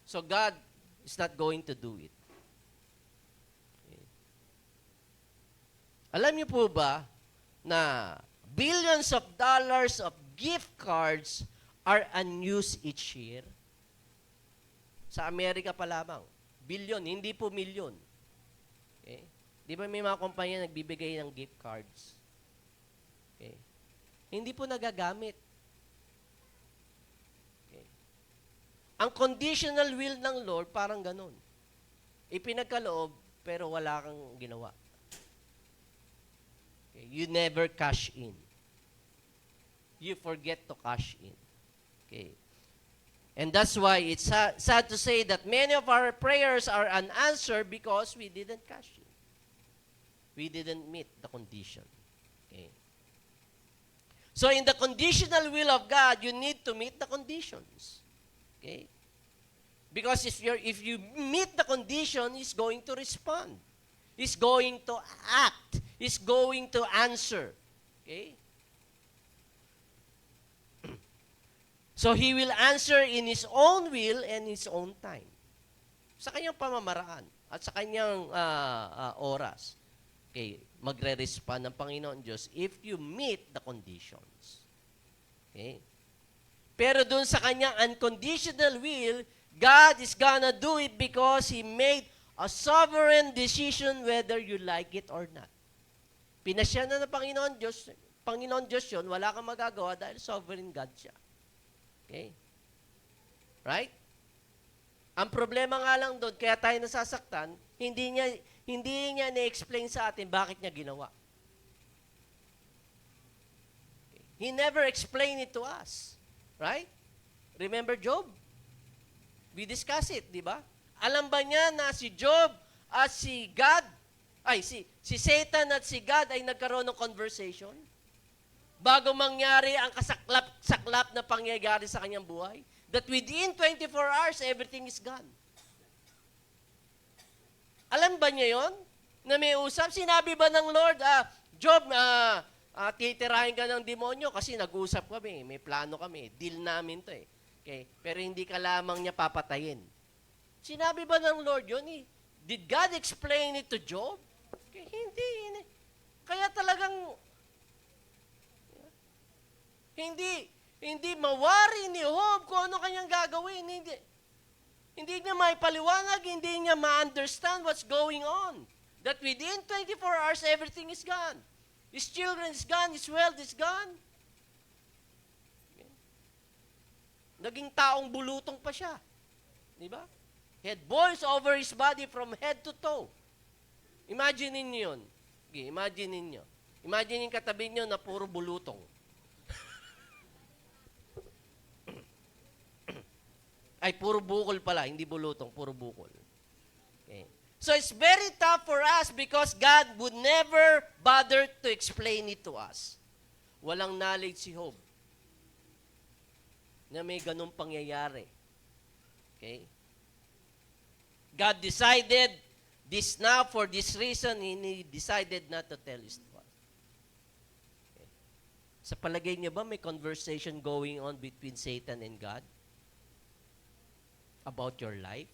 So God is not going to do it. Okay. Alam niyo po ba na billions of dollars of gift cards are unused each year? Sa Amerika pa lamang. Billion, hindi po milyon. Okay? Di ba may mga kumpanya nagbibigay ng gift cards? Okay. Hindi po nagagamit. Okay. Ang conditional will ng Lord, parang ganun. Ipinagkaloob, pero wala kang ginawa. Okay. You never cash in. You forget to cash in. Okay. And that's why it's sad to say that many of our prayers are unanswered because we didn't cash in. We didn't meet the condition. Okay. So in the conditional will of God, you need to meet the conditions. Okay? Because if you meet the condition, He's going to respond. He's going to act. He's going to answer. Okay? So He will answer in His own will and His own time. Sa kanyang pamamaraan at sa kanyang oras. Okay, magre-respond ng Panginoon Diyos if you meet the conditions. Okay? Pero dun sa kanyang unconditional will, God is gonna do it because He made a sovereign decision whether you like it or not. Pinasya na ng Panginoon Diyos yun, wala kang magagawa dahil sovereign God siya. Okay? Right? Ang problema nga lang doon, kaya tayo nasasaktan, hindi niya na-explain sa atin bakit niya ginawa. Okay. He never explained it to us. Right? Remember Job? We discussed it, di ba? Alam ba niya na si Job at si God, si Satan at si God ay nagkaroon ng conversation? Bago mangyari ang kasaklap-saklap na pangyayari sa kanyang buhay? That within 24 hours, everything is gone. Alam ba niya yon? Na may usap? Sinabi ba ng Lord, Job, titirahin ka ng demonyo kasi nag-usap kami, may plano kami, deal namin to eh. Okay? Pero hindi ka lamang niya papatayin. Sinabi ba ng Lord yun? Did God explain it to Job? Okay, hindi. Kaya talagang hindi mawari ni Job kung ano kanyang gagawin. Hindi niya maipaliwanag, hindi niya ma-understand what's going on. That within 24 hours, everything is gone. His children is gone, his wealth is gone. Okay. Naging taong bulutong pa siya. Di ba? He had boils over his body from head to toe. Imagine niyo yun. Okay, imagine niyo. Imagine yung katabi niyo na puro bulutong. Ay, puro bukol pala, hindi bulutong, puro bukol. Okay. So it's very tough for us because God would never bother to explain it to us. Walang knowledge si Job na may ganung pangyayari. Okay? God decided this now for this reason, He decided not to tell us to us. Okay. Sa palagay niyo ba may conversation going on between Satan and God? About your life?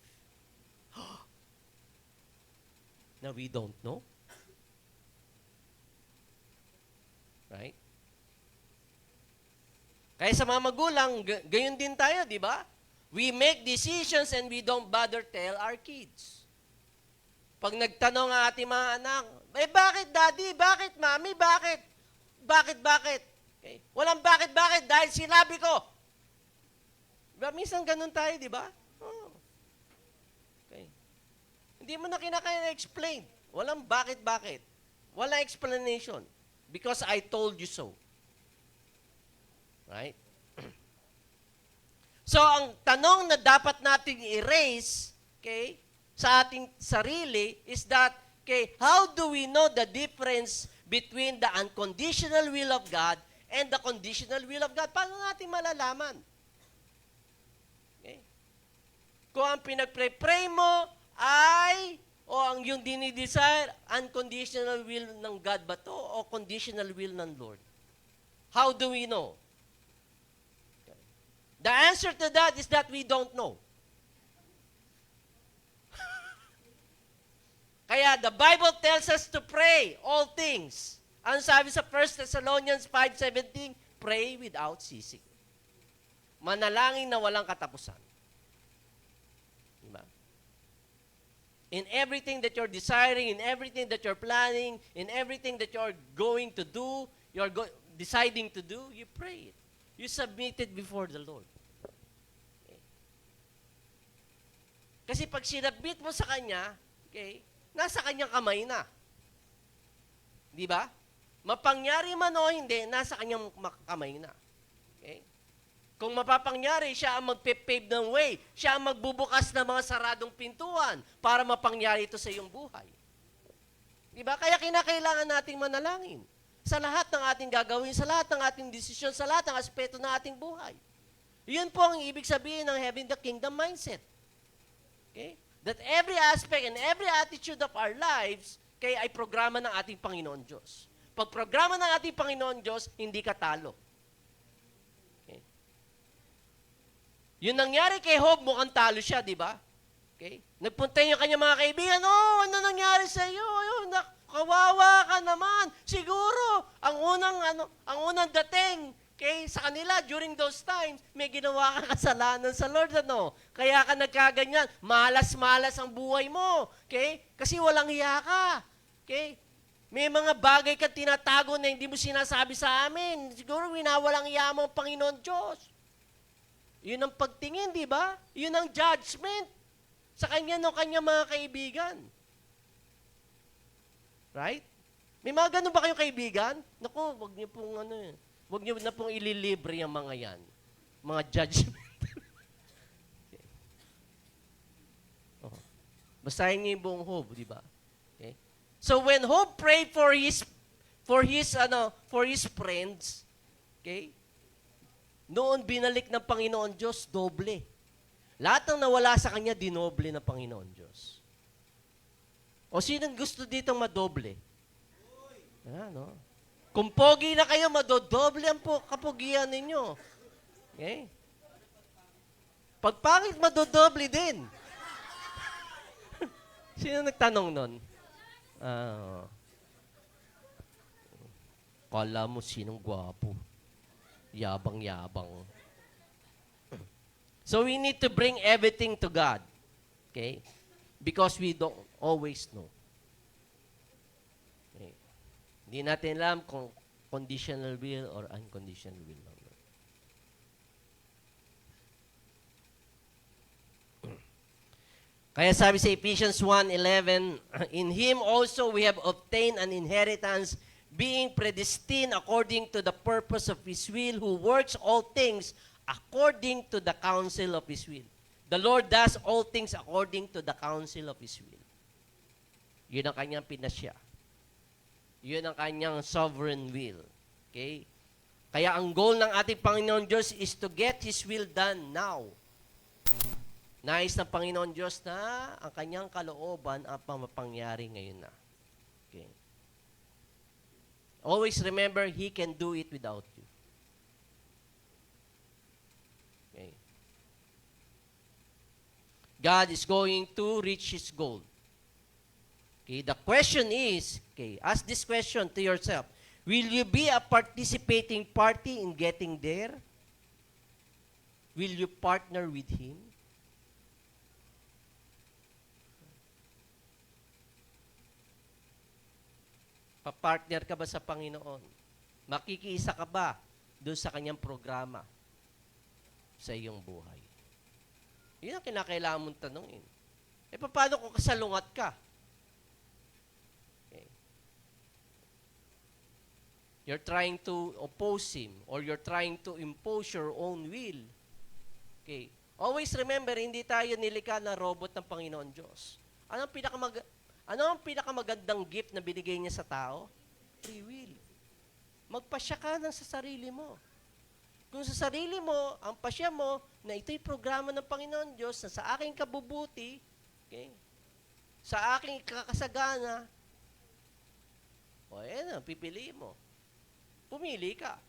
Now we don't know. Right? Kaya sa mga magulang, gayon din tayo, di ba? We make decisions and we don't bother tell our kids. Pag nagtanong ang ating mga anak, bakit daddy? Bakit mami? Bakit? Bakit? Okay. Walang bakit? Dahil sinabi ko. Diba? Minsan ganun tayo, di ba? Oh. Okay. Hindi mo na kinakaya explain. Walang bakit. Walang explanation. Because I told you so. Right? So, ang tanong na dapat nating i-raise, okay, sa ating sarili is that, okay, how do we know the difference between the unconditional will of God and the conditional will of God? Paano natin malalaman? Okay? Kung ang pinagpray-pray mo ay O ang yung dinidesire, unconditional will ng God ba to o conditional will ng Lord? How do we know? The answer to that is that we don't know. Kaya the Bible tells us to pray all things. Ang sabi sa 1 Thessalonians 5:17, pray without ceasing. Manalangin na walang katapusan. Diba? In everything that you're desiring, in everything that you're planning, in everything that you're going to do, deciding to do, you pray it. You submit it before the Lord. Okay? Kasi pag sinabit mo sa Kanya, okay, nasa Kanyang kamay na. Di ba? Mapangyari man o hindi, nasa Kanyang kamay na. Okay? Kung mapapangyari, siya ang magpe-pave ng way. Siya ang magbubukas ng mga saradong pintuan para mapangyari ito sa iyong buhay. Di ba? Kaya kinakailangan nating manalangin sa lahat ng ating gagawin, sa lahat ng ating desisyon, sa lahat ng aspeto ng ating buhay. Yun po ang ibig sabihin ng having the kingdom mindset. Okay? That every aspect and every attitude of our lives ay programa ng ating Panginoon Diyos. Pag programa ng ating Panginoon Diyos, hindi ka talo. Okay? Yun nangyari kay Job, mukhang talo siya, di ba? Okay? Nagpunta yung kanyang mga kaibigan, ano nangyari sa iyo? Kawawa ka naman. Siguro, ang unang dating sa kanila during those times, may ginawa ka kasalanan sa Lord, Kaya ka nagkaganyan. Malas-malas ang buhay mo. Okay? Kasi walang hiya ka. Okay? May mga bagay ka tinatago na hindi mo sinasabi sa amin. Siguro winawalang hiya mo ang Panginoon Diyos. Yun ang pagtingin, di ba? Yun ang judgment sa kanya ng kanyang mga kaibigan. Right? May mga ganun ba kayong kaibigan? Naku, wag niyo pong wag niyo na pong ililibre ang mga yan. Mga judgment. Okay. Oh. Basahin niyo yung buong Job, di ba? Okay. So when Job prayed for his friends, okay? Noon binalik ng Panginoon Diyos doble. Lahat ng nawala sa kanya dinoble ng Panginoon Diyos. O sinong gusto dito madoble? No? Kung pogi na kayo, madodoble ang kapugian ninyo. Okay? Pag pangit, madodoble din. Sino nagtanong nun? Kala mo sinong gwapo. Yabang-yabang. So we need to bring everything to God. Okay? Because we don't always know. Okay. Hindi natin alam kung conditional will or unconditional will ng Lord. Kaya sabi sa Ephesians 1:11, in Him also we have obtained an inheritance, being predestined according to the purpose of His will, who works all things according to the counsel of His will. The Lord does all things according to the counsel of His will. Yun ang kanyang pinasya. Yun ang kanyang sovereign will. Okay? Kaya ang goal ng ating Panginoon Diyos is to get His will done now. Nais ng Panginoon Diyos na ang kanyang kalooban ang pamapangyari ngayon na. Okay? Always remember, He can do it without you. Okay? God is going to reach His goal. Okay, the question is, ask this question to yourself. Will you be a participating party in getting there? Will you partner with Him? Papartner ka ba sa Panginoon? Makikiisa ka ba doon sa Kanyang programa sa iyong buhay? Yun ang kinakailangan mong tanungin. Paano kung kasalungat ka? You're trying to oppose Him or you're trying to impose your own will. Okay. Always remember, hindi tayo nilikha na robot ng Panginoon Diyos. Ano ang pinakamagandang gift na binigay niya sa tao? Free will. Magpasya ka sa sarili mo. Kung sa sarili mo, ang pasya mo, na ito'y programa ng Panginoon Diyos na sa aking kabubuti, okay? sa aking kakasagana, o ayan, pipiliin mo. Pumili ka.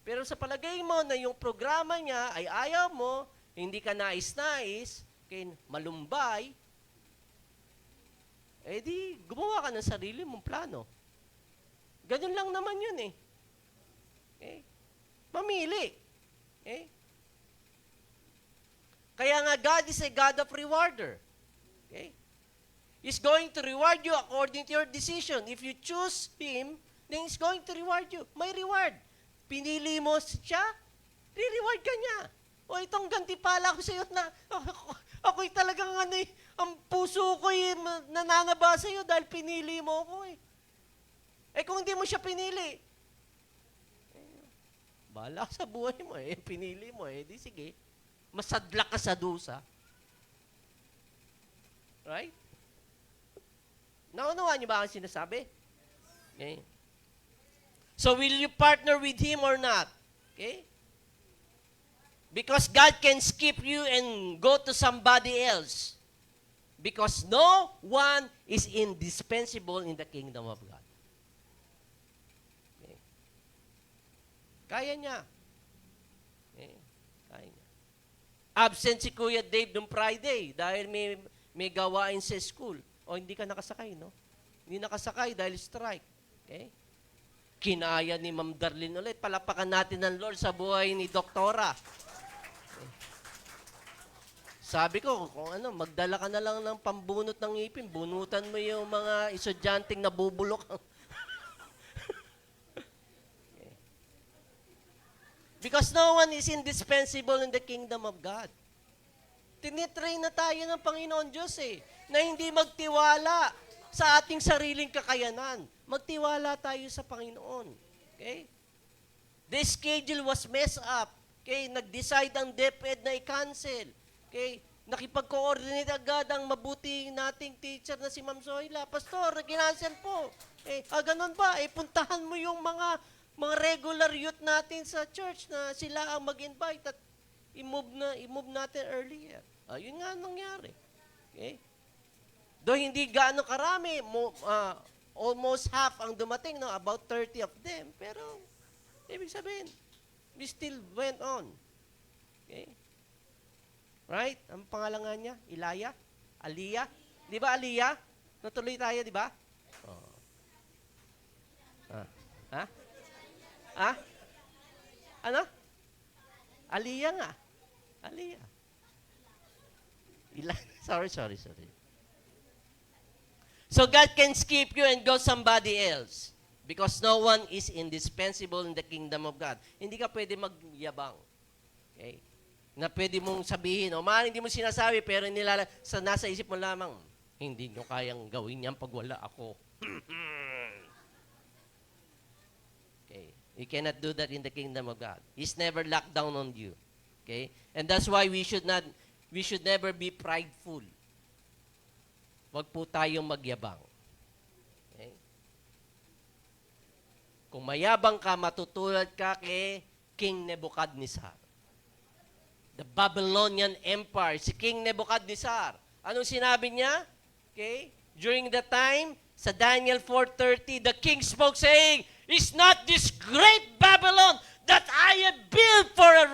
Pero sa palagay mo na yung programa niya ay ayaw mo, hindi ka nais-nais, malumbay, di gumawa ka ng sarili mong plano. Ganun lang naman yun eh. Okay? Mamili. Okay? Kaya nga God is a God of rewarder. Okay? He's going to reward you according to your decision. If you choose Him, then He's going to reward you. May reward. Pinili mo siya, re-reward ka niya. O itong gantimpala ko sa iyo na ako'y talagang ang puso ko'y nananaba sa iyo dahil pinili mo ako eh. Kung hindi mo siya pinili, bahala sa buhay mo pinili mo di sige, masadla ka sa dusa. Right? Naunawaan niyo ba ang sinasabi? Okay. So will you partner with Him or not? Okay? Because God can skip you and go to somebody else. Because no one is indispensable in the kingdom of God. Okay. Kaya niya. Okay. Kaya niya. Absent si Kuya Dave nung Friday dahil may gawain sa school. O hindi ka nakasakay, no? Hindi nakasakay dahil strike. Okay? Kinaya ni Ma'am Darlene ulit. Palapakan natin ng Lord sa buhay ni Doktora. Okay. Sabi ko, kung magdala ka na lang ng pambunot ng ngipin, bunutan mo yung mga estudyanteng nabubulok. Okay. Because no one is indispensable in the kingdom of God. Tinitrain na tayo ng Panginoon Diyos na hindi magtiwala sa ating sariling kakayanan. Magtiwala tayo sa Panginoon. Okay? The schedule was messed up. Okay? Nag-decide ang DepEd na i-cancel. Okay? Nakipag-coordinate agad ang mabuting nating teacher na si Ma'am Zoila. Pastor, ginansel po. Ganun ba? Puntahan mo yung mga regular youth natin sa church na sila ang mag-invite at i-move natin earlier. Yun nga nangyari. Okay? Though hindi gaano karami, almost half ang dumating, no? About 30 of them. Pero, ibig sabihin, we still went on. Okay? Right? Ang pangalan niya? Ilaya? Aliyah? Di ba Aliyah? Natuloy tayo, di ba? Oh. Ha? Ano? Aliyah nga. Aliyah. Sorry. So God can skip you and go somebody else because no one is indispensable in the kingdom of God. Hindi ka pwede magyabang. Okay? Na pwede mong sabihin, hindi mo sinasabi pero nasa isip mo lamang, hindi nyo kayang gawin yan pag wala ako. Okay? You cannot do that in the kingdom of God. He's never locked down on you. Okay? And that's why we should never be prideful. Huwag po tayong magyabang. Okay? Kung mayabang ka, matutulad ka kay King Nebuchadnezzar. The Babylonian Empire, si King Nebuchadnezzar. Anong sinabi niya? Okay? During the time, sa Daniel 4:30, the king spoke saying, "Is not this great Babylon that I have built for a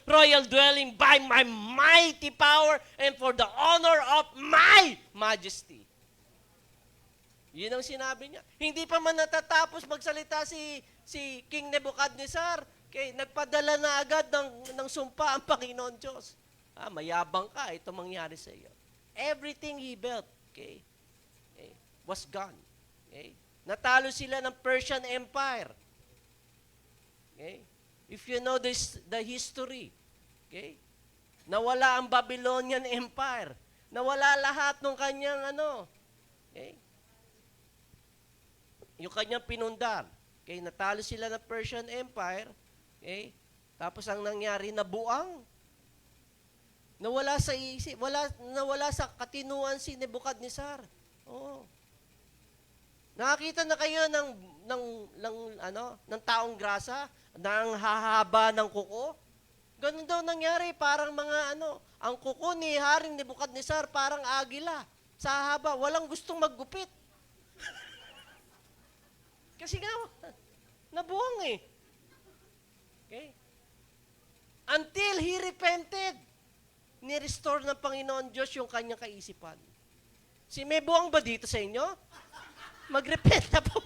royal dwelling by my mighty power and for the honor of my majesty." Yun ang sinabi niya. Hindi pa man natatapos magsalita si King Nebuchadnezzar, nagpadala na agad ng sumpa ang Panginoon Diyos. Mayabang ka, ito mangyari sa iyo. Everything he built, was gone. Okay? Natalo sila ng Persian Empire. Okay? If you know the history, okay? Nawala ang Babylonian Empire. Nawala lahat ng kanyang okay? Yung kanyang pinundar. Okay? Natalo sila ng Persian Empire. Okay? Tapos ang nangyari, nabuang. Nawala sa isip, nawala sa katinuan si Nebuchadnezzar. Oo. Nakakita na kayo ng taong grasa, ng hahaba ng kuko? Ganun daw nangyari, parang ang kuko ni Haring Nebuchadnezzar parang agila. sa haba, walang gustong maggupit. Kasi nga, nabuwang eh. Okay? Until he repented, ni-restore ng Panginoon Diyos yung kanyang kaisipan. Si may buwang ba dito sa inyo? Mag-repent na po.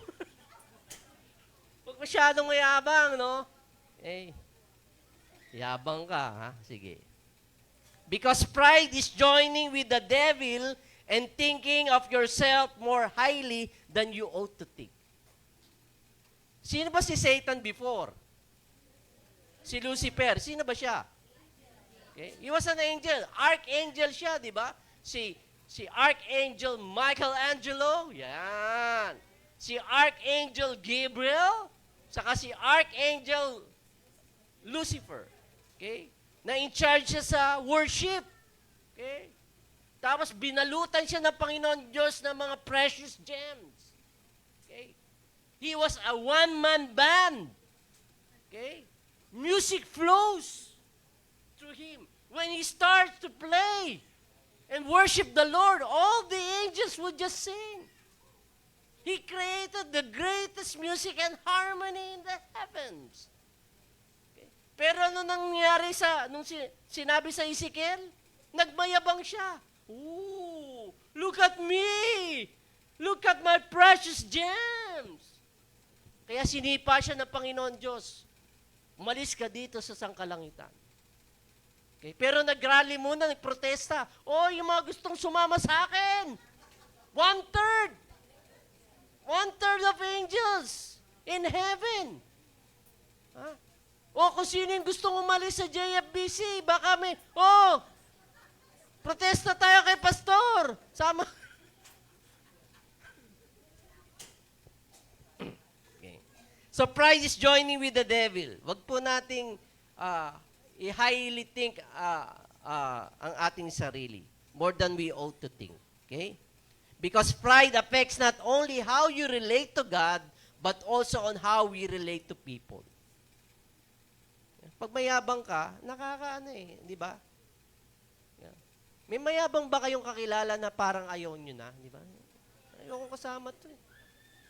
Huwag masyadong mayabang, no? Eh, yabang ka, ha? Sige. Because pride is joining with the devil and thinking of yourself more highly than you ought to think. Sino ba si Satan before? Si Lucifer. Sino ba siya? Okay. He was an angel. Archangel siya, di ba? Si Archangel Michelangelo. Yan. Si Archangel Gabriel. Saka si Archangel Lucifer. Okay? Na in charge siya sa worship. Okay? Tapos binalutan siya ng Panginoon Diyos ng mga precious gems. Okay? He was a one-man band. Okay? Music flows through him. When he starts to play and worship the Lord, all the angels would just sing. He created the greatest music and harmony in the heavens. Okay? Pero ano nangyari nung sinabi sa Ezekiel? Nagmayabang siya. Ooh, look at me! Look at my precious gems! Kaya sinipa siya ng Panginoon Diyos. Umalis ka dito sa sangkalangitan. Okay? Pero nag-rally muna, nagprotesta. Oh, yung mga gustong sumama sa akin. 1/3. 1/3 of angels in heaven. Ha? O kung sino yung gustong umalis sa JFBC, baka may, protesta tayo kay pastor. Sama. Okay. So pride is joining with the devil. Wag po nating i-highly think ang ating sarili more than we ought to think. Okay? Because pride affects not only how you relate to God, but also on how we relate to people. Pag mayabang ka, nakakaano eh, di ba? May mayabang ba kayong kakilala na parang ayaw nyo na, di ba? Ayoko kasama to eh.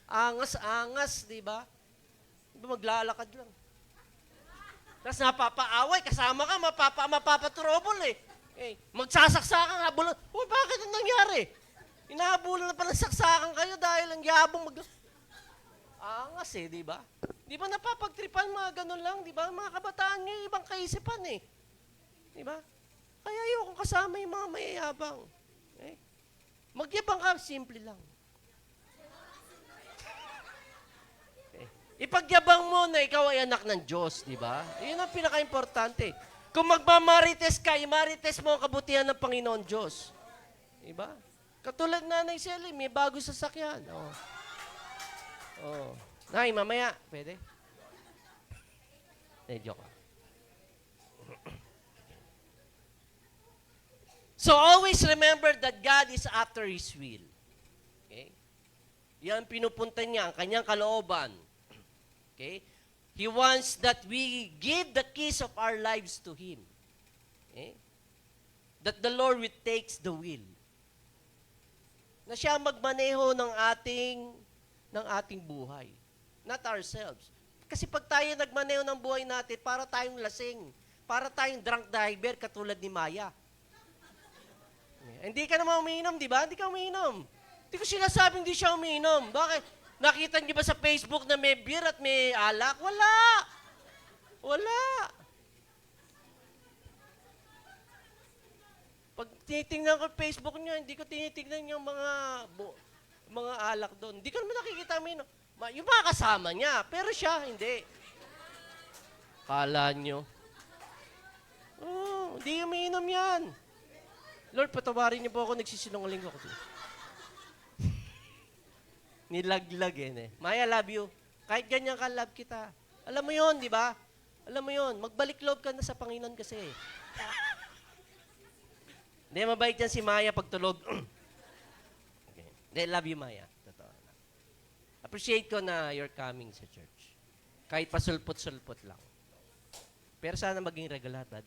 Angas-angas, di ba? Di ba maglalakad lang. Tapos napapaaway, kasama ka, mapapaturobol eh. Magsasaksakan, habulan. Uy, bakit ang nangyari? Inahabulan na pala saksakan kayo dahil ang yabang angas eh, di ba? Di ba napapagtripan mga ganun lang, di ba? Mga kabataan nyo, ibang kaisipan eh. Di ba? Kaya ayoko kasama yung mga mayayabang. Okay? Magyabang ka, simple lang. Okay. Ipagyabang mo na ikaw ay anak ng Diyos, di ba? Yun ang pinaka-importante. Kung magmamarites ka, imarites mo ang kabutihan ng Panginoon Diyos. Di ba? Katulad Nanay Selly, may bago sasakyan. Nay, mamaya. Pwede? Joke. So always remember that God is after His will. Okay? Yan pinupunta niya, ang kanyang kalooban. Okay? He wants that we give the keys of our lives to Him. Okay? That the Lord will takes the will. Na siya magmaneho ng ating buhay. Not ourselves. Kasi pag tayo nagmaneho ng buhay natin, para tayong lasing. Para tayong drunk driver katulad ni Maya. Hindi ka naman umiinom, di ba? Hindi ka umiinom. Hindi ko sinasabing hindi siya umiinom. Bakit? Nakita niyo ba sa Facebook na may beer at may alak? Wala! Wala! Pag tinitingnan ko Facebook niya, hindi ko tinitingnan yung mga alak doon. Hindi ko naman nakikita umiinom. Yung mga kasama niya, pero siya, hindi. Kala nyo. Hindi umiinom yan. Lord, patawarin niyo po ako, nagsisinungaling ako. Nilaglag eh. Maya, love you. Kahit ganyan ka, love kita. Alam mo yon, di ba? Alam mo yon, magbalik loob ka na sa Panginoon kasi. Hindi, mabait yan si Maya pag tulog. Okay. Hindi, love you, Maya. Totoo. Appreciate ko na you're coming sa church. Kahit pasulpot-sulpot lang. Pero sana maging regular, Dad.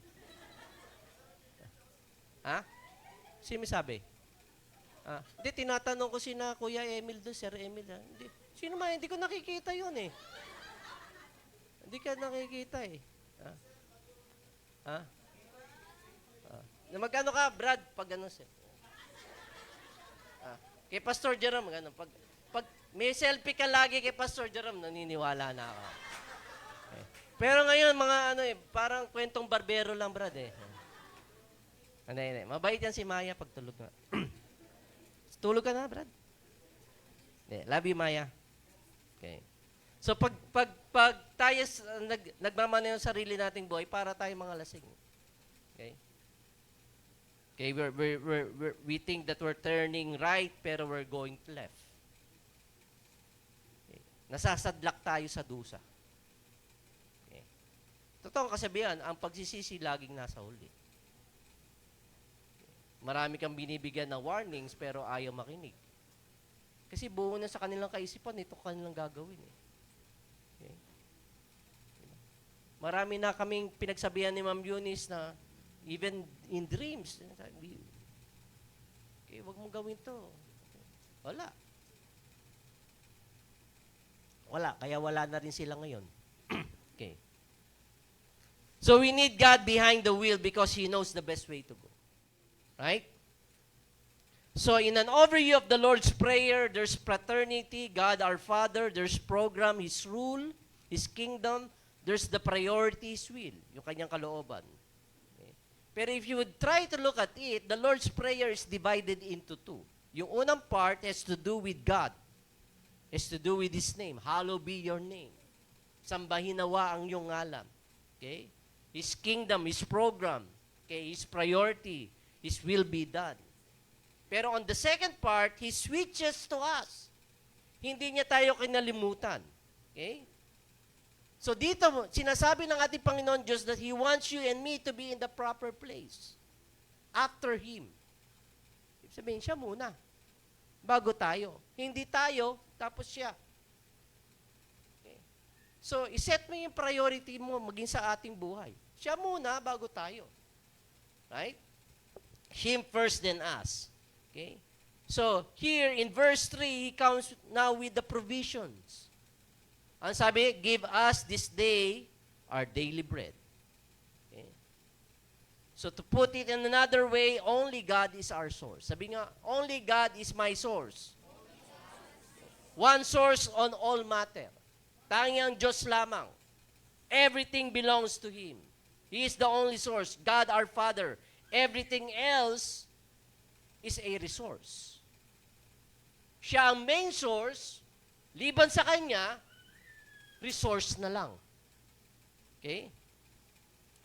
Ha? Sino may sabi? Hindi, tinatanong ko sina Kuya Emil doon, Sir Emil. Hindi, sino man, hindi ko nakikita yun eh. Hindi ka nakikita eh. Ha? Magkano ka, Brad, pag ano sir? Kay Pastor Jerome, ano, pag may selfie ka lagi kay Pastor Jerome, naniniwala na ako. Okay. Pero ngayon, mga ano eh, parang kwentong barbero lang, Brad eh. Hindi. Mabait yan si Maya pag tulog na. Tulog ka na, Brad? Hindi. Love you, Maya. Okay. So, pag tayo nagmamana yung sarili nating buhay, para tayo mga lasing. Okay? Okay, we think that we're turning right, pero we're going left. Okay. Nasasadlak tayo sa dusa. Okay. Totoong kasabihan, ang pagsisisi laging nasa huli. Okay. Marami kang binibigyan ng warnings, pero ayaw makinig. Kasi buo na sa kanilang kaisipan, ito kanilang gagawin. Okay. Marami na kaming pinagsabihan ni Ma'am Eunice na even in dreams, okay, wag mong gawin to. Wala. Kaya wala na rin sila ngayon. Okay. So we need God behind the wheel because He knows the best way to go. Right? So in an overview of the Lord's Prayer, there's paternity, God our Father, there's program, His rule, His kingdom, there's the priority, His will, yung kanyang kalooban. Pero if you would try to look at it, the Lord's Prayer is divided into two. Yung unang part has to do with God. Has to do with His name. Hallowed be your name. Sambahin nawa ang iyong ngalan. Okay? His kingdom, His program, okay? His priority, His will be done. Pero on the second part, He switches to us. Hindi niya tayo kinalimutan. Okay? So dito, sinasabi ng ating Panginoon Diyos that He wants you and me to be in the proper place. After Him. Ibig sabihin, siya muna. Bago tayo. Hindi tayo, tapos siya. Okay. So, iset mo yung priority mo maging sa ating buhay. Siya muna, bago tayo. Right? Him first, then us. Okay? So, here in verse 3, He comes now with the provisions. Ang sabi, give us this day our daily bread. Okay? So to put it in another way, only God is our source. Sabi nga, only God is my source. One source on all matter. Tangiang Diyos lamang. Everything belongs to Him. He is the only source. God our Father. Everything else is a resource. Siya ang main source. Liban sa Kanya, resource na lang. Okay?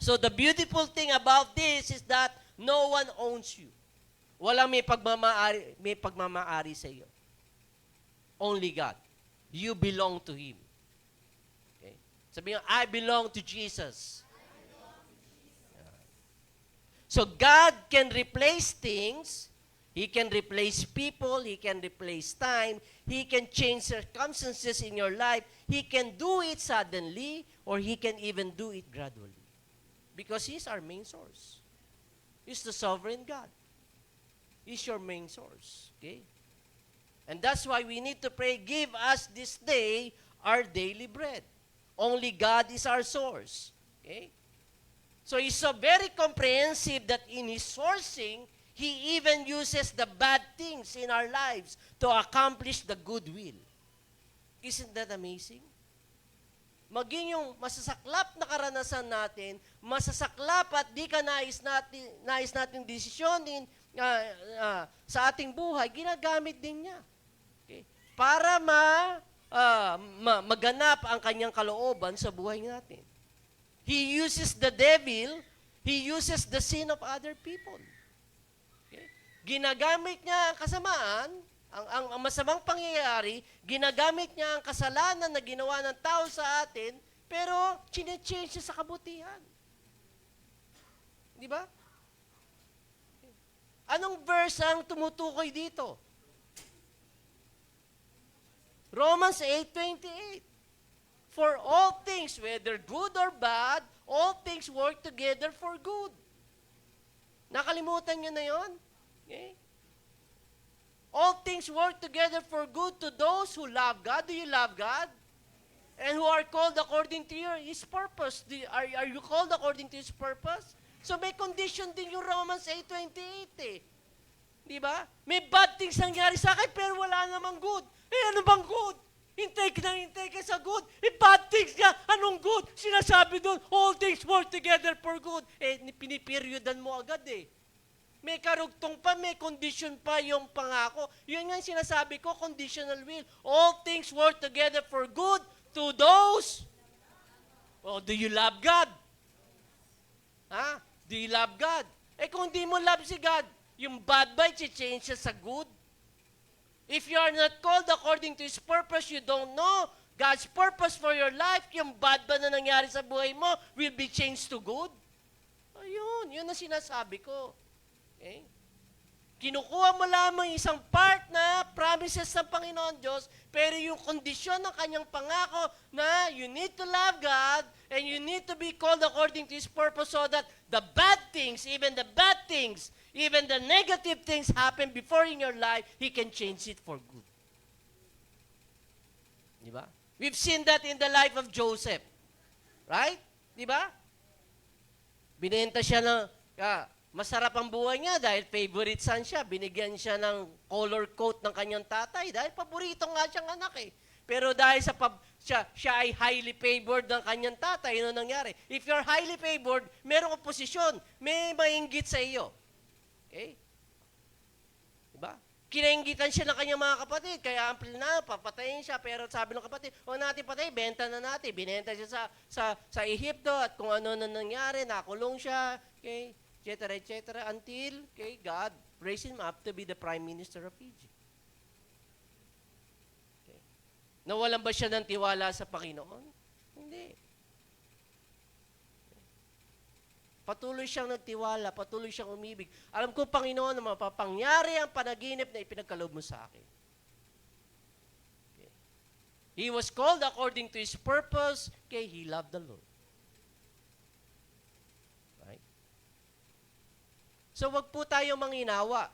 So the beautiful thing about this is that no one owns you. Walang may pagmamaari sa iyo. Only God. You belong to Him. Okay? Sabi nga, I belong to Jesus. So God can replace things. He can replace people. He can replace time. He can change circumstances in your life. He can do it suddenly, or He can even do it gradually. Because He's our main source. He's the sovereign God. He's your main source. Okay? And that's why we need to pray, give us this day our daily bread. Only God is our source. Okay? So He's so very comprehensive that in His sourcing, He even uses the bad things in our lives to accomplish the good will. Isn't that amazing? Maging yung masasaklap na karanasan natin, masasaklap at di ka nais nating desisyonin sa ating buhay, ginagamit din niya. Okay? Para maganap ang kanyang kalooban sa buhay natin. He uses the devil, he uses the sin of other people. Ginagamit niya ang kasamaan, ang masamang pangyayari, ginagamit niya ang kasalanan na ginawa ng tao sa atin, pero chine-change siya sa kabutihan. Di ba? Anong verse ang tumutukoy dito? Romans 8:28. For all things, whether good or bad, all things work together for good. Nakalimutan niyo na yon? Okay? All things work together for good to those who love God. Do you love God? And who are called according to His purpose. Are you called according to His purpose? So may condition din yung Romans 8:28 eh. Di ba? May bad things nangyari sa akin pero wala namang good. Eh ano bang good? Hintay ka sa good. Eh bad things nga, anong good? Sinasabi doon, all things work together for good. Eh pinipiryodan mo agad eh. May karugtong pa, may condition pa yung pangako. Yun nga yung sinasabi ko, conditional will. All things work together for good to those. Oh, do you love God? Ha? Do you love God? Eh kung di mo love si God, yung bad ba, change siya sa good? If you are not called according to His purpose, you don't know God's purpose for your life, yung bad ba na nangyari sa buhay mo will be changed to good? Ayun, yun ang sinasabi ko. Okay? Kinukuha mo lamang isang part na promises ng Panginoon Diyos, pero yung kondisyon ng kanyang pangako na you need to love God and you need to be called according to His purpose so that the bad things, even the negative things happen before in your life, He can change it for good. Di ba? We've seen that in the life of Joseph. Right? Di ba? Binenta siya ng, masarap ang buhay niya dahil favorite son siya. Binigyan siya ng color coat ng kanyang tatay dahil paborito nga siyang anak eh. Pero dahil siya ay highly favored ng kanyang tatay, ano nangyari? If you're highly favored, merong oposisyon, may mainggit sa iyo. Okay? Diba? Kinainggitan siya ng kanyang mga kapatid, kaya ang plano, papatayin siya, pero sabi ng kapatid, huwag natin patay, benta na natin. Binenta siya sa Ehipto at kung ano na nangyari, nakulong siya, okay? etc., until okay, God raised him up to be the Prime Minister of Egypt. Okay. Nawalan ba siya ng tiwala sa Panginoon? Hindi. Patuloy siyang nagtiwala, patuloy siyang umibig. Alam ko, Panginoon, na mapapangyari ang panaginip na ipinagkaloob mo sa akin. Okay. He was called according to His purpose, okay, he loved the Lord. So wag po tayo manginawa.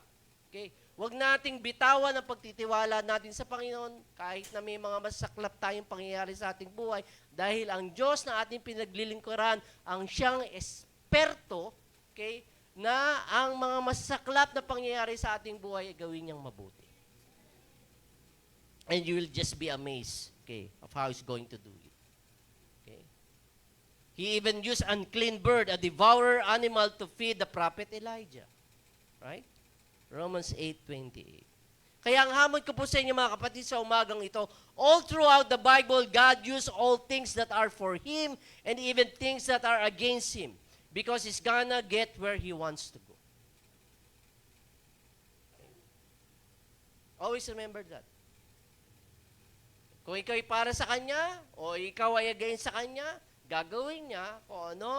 Okay? Wag nating bitawan ang pagtitiwala natin sa Panginoon kahit na may mga masaklap tayong pangyayari sa ating buhay dahil ang Diyos na ating pinaglilingkuran ang siyang esperto, okay, na ang mga masaklap na pangyayari sa ating buhay ay gawin niyang mabuti. And you will just be amazed, okay, of how He's going to do it. Okay? He even used unclean bird, a devourer animal, to feed the prophet Elijah. Right? Romans 8:28. Kaya ang hamon ko po sa inyo mga kapatid sa umagang ito, all throughout the Bible, God used all things that are for Him and even things that are against Him because He's gonna get where He wants to go. Okay. Always remember that. Kung ikaw ay para sa Kanya o ikaw ay against sa Kanya, gagawin niya kung ano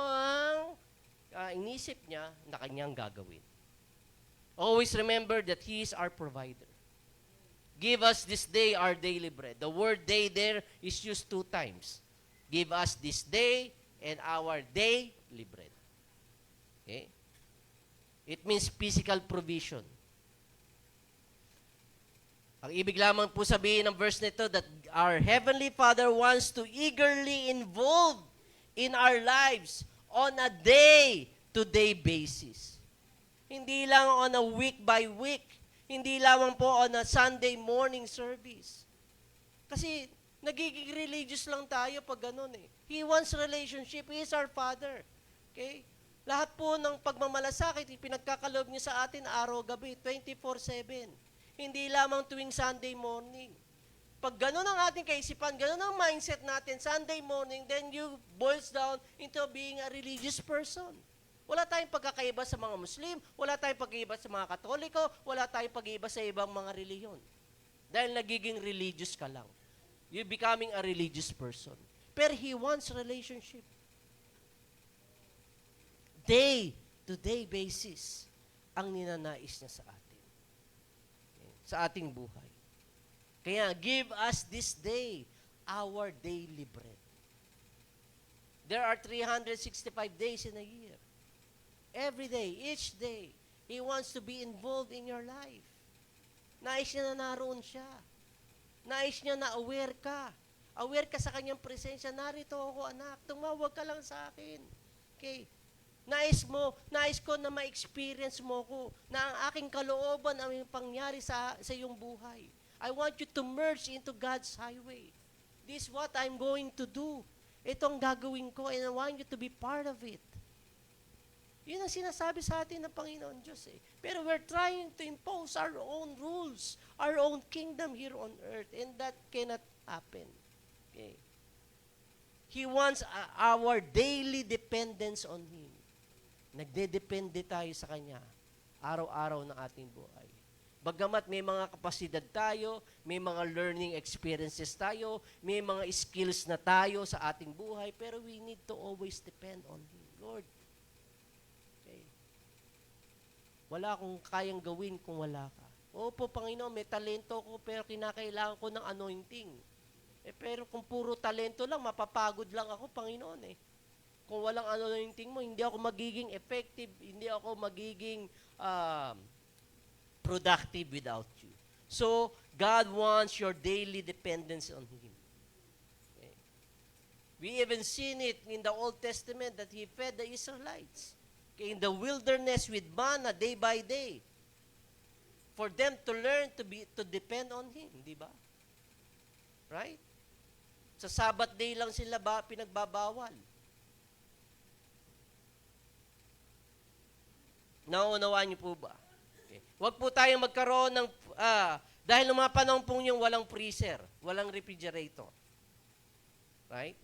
ang inisip niya na kanyang gagawin. Always remember that He is our provider. Give us this day our daily bread. The word day there is used 2 times. Give us this day and our daily bread. Okay? It means physical provision. Ang ibig lamang po sabihin ng verse nito that our Heavenly Father wants to eagerly involve in our lives on a day-to-day basis. Hindi lang on a week by week. Hindi lamang po on a Sunday morning service. Kasi nagiging religious lang tayo pag ganun eh. He wants relationship. He is our Father. Okay? Lahat po ng pagmamalasakit, pinagkakaloob niya sa atin araw-gabi, 24/7. Hindi lamang tuwing Sunday morning. Pag ganun ang ating kaisipan, ganun ang mindset natin, Sunday morning, then you boils down into being a religious person. Wala tayong pagkakaiba sa mga Muslim, wala tayong pag-iiba sa mga Katoliko, wala tayong pag-iiba sa ibang mga reliyon. Dahil nagiging religious ka lang. You're becoming a religious person. Pero He wants relationship. Day-to-day basis ang ninanais niya sa atin. Okay? Sa ating buhay. Kaya, give us this day our daily bread. There are 365 days in a year. Every day, each day, He wants to be involved in your life. Nais niya na naroon siya. Nais niya na aware ka. Aware ka sa kanyang presensya. Narito ako, anak. Tumawag ka lang sa akin. Okay. Nais ko na ma-experience mo ko na ang aking kalooban ang pangyari sa iyong buhay. I want you to merge into God's highway. This is what I'm going to do. Ito ang gagawin ko and I want you to be part of it. Yun ang sinasabi sa atin ng Panginoon Diyos eh. Pero we're trying to impose our own rules, our own kingdom here on earth, and that cannot happen. Okay. He wants our daily dependence on Him. Nagdedepende tayo sa Kanya araw-araw ng ating buhay. Bagamat may mga kapasidad tayo, may mga learning experiences tayo, may mga skills na tayo sa ating buhay, pero we need to always depend on Him. Lord, okay. Wala akong kayang gawin kung wala ka. Opo, Panginoon, may talento ko, pero kinakailangan ko ng anointing. Pero kung puro talento lang, mapapagod lang ako, Panginoon eh. Kung walang anointing mo, hindi ako magiging effective, hindi ako magiging productive without you. So, God wants your daily dependence on Him. Okay. We even seen it in the Old Testament that He fed the Israelites in the wilderness with manna day by day for them to learn to depend on Him, di ba? Right? Sa Sabbath day lang sila pinagbabawal. Nauunawaan niyo po ba? Okay. Huwag po tayong magkaroon ng, dahil ng mga panahon pong yung walang freezer, walang refrigerator. Right?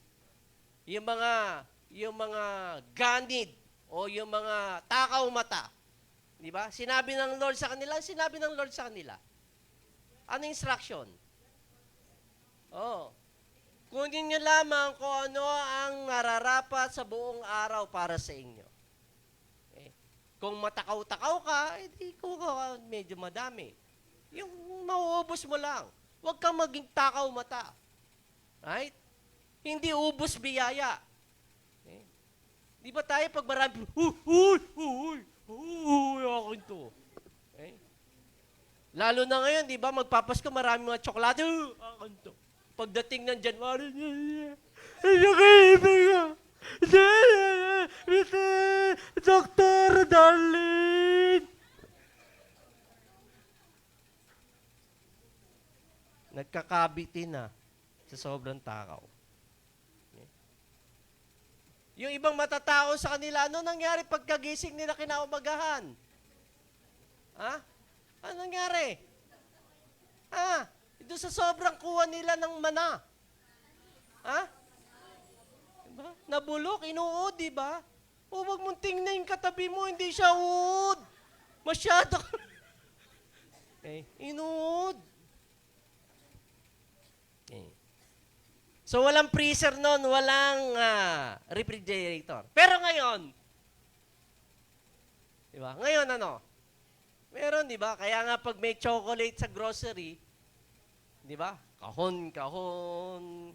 Yung mga ganid, o yung mga takaw mata. Di ba? Sinabi ng Lord sa kanila. Ano instruction? Oh. Kunin niyo lamang kung ano ang nararapat sa buong araw para sa inyo. Okay. Kung matakaw-takaw ka, edi kung medyo madami. Yung mauubos mo lang. Huwag kang maging takaw mata. Right? Hindi ubos biyaya. Okay. Di ba tayo pag marami, akin to. Okay. Lalo na ngayon, di ba, magpapasko marami mga tsokolate, akin to. Pagdating ng January, Dr. Darling! Nagkakabitin na sa sobrang takaw. Okay. Yung ibang matatao sa kanila, ano nangyari pagkagising nila kinaumagahan? Ha? Ano nangyari? Ito sa sobrang kuha nila ng mana. Ha? Diba? Nabulok, inuod, di ba? O wag mong tingnan yung katabi mo, hindi siya uod. Masyado. Okay. Inuod. Okay. So, walang freezer nun, walang refrigerator. Pero ngayon, di ba? Ngayon ano? Meron, di ba? Kaya nga pag may chocolate sa grocery, di ba? Kahon-kahon,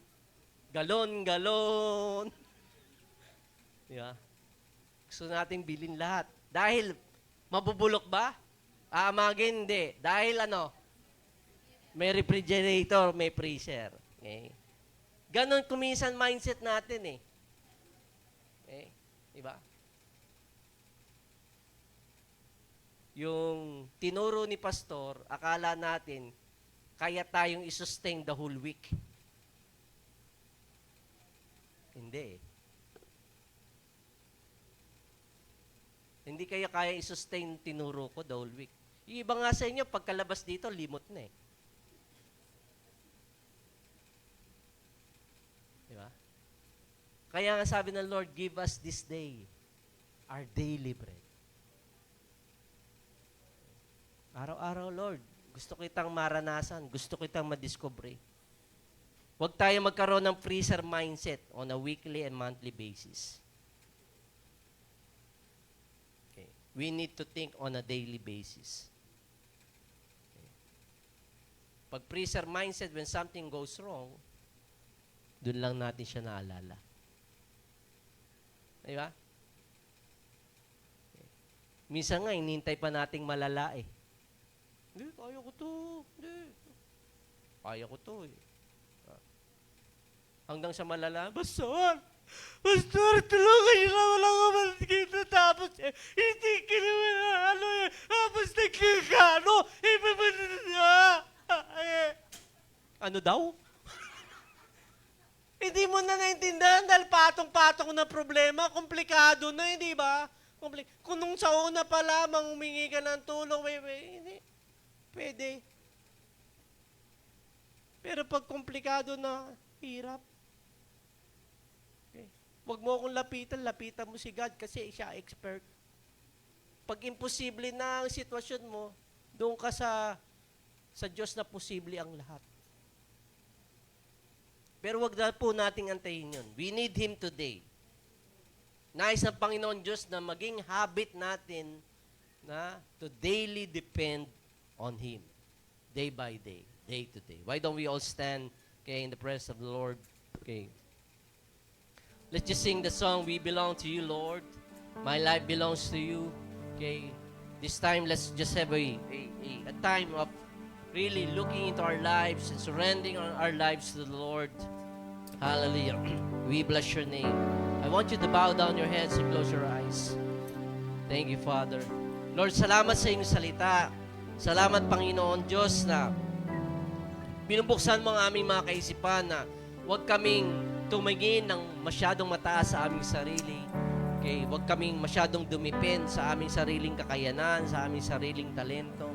galon-galon. Di ba? Gusto nating bilhin lahat. Dahil, mabubulok ba? Aamagin, hindi. Dahil ano? May refrigerator, may freezer. Okay? Ganon kuminsan mindset natin eh. Okay? Di ba? Yung tinuro ni pastor, akala natin, kaya tayong isustain the whole week. Hindi. Hindi kaya isustain tinuro ko the whole week. Yung iba nga sa inyo, pagkalabas dito, limot na eh. Diba? Kaya nga sabi ng Lord, give us this day our daily bread. Araw-araw, Lord, gusto kitang maranasan, gusto kitang madiscover. Huwag tayo magkaroon ng freezer mindset on a weekly and monthly basis. Okay. We need to think on a daily basis. Okay. Pag freezer mindset, when something goes wrong, dun lang natin siya naalala. Diba? Okay. Minsan nga, hinintay pa nating malala eh. Hindi, kaya ko to. Hindi. Kaya ko to eh. Hanggang sa malala, Pastor, tulungan niyo na wala ka maligid na tapos hindi kinawa na tapos nagkakano, ano daw? Hindi mo na naintindihan dahil patong-patong na problema, komplikado na, hindi ba? Kung nung sa una pa lamang humingi ka ng tulong, hindi. Pwede. Pero pag komplikado na, hirap. Okay. Huwag mo akong lapitan mo si God kasi siya expert. Pag imposible na ang sitwasyon mo, doon ka sa Diyos na posible ang lahat. Pero wag na po nating antayin yun. We need Him today. Nais ng Panginoon Diyos na maging habit natin na to daily depend on Him. Day by day, day to day. Why don't we all stand, okay, in the presence of the Lord? Okay. Let's just sing the song, We Belong to You, Lord. My life belongs to You. Okay. This time, let's just have a time of really looking into our lives and surrendering our lives to the Lord. Hallelujah. We bless your name. I want you to bow down your heads and close your eyes. Thank you, Father. Lord, salamat sa iyong salita. Salamat, Panginoon Diyos, na binubuksan mo ang aming mga kaisipan na huwag kaming tumingin ng masyadong mataas sa aming sarili. Okay, huwag kaming masyadong dumipend sa aming sariling kakayanan, sa aming sariling talento.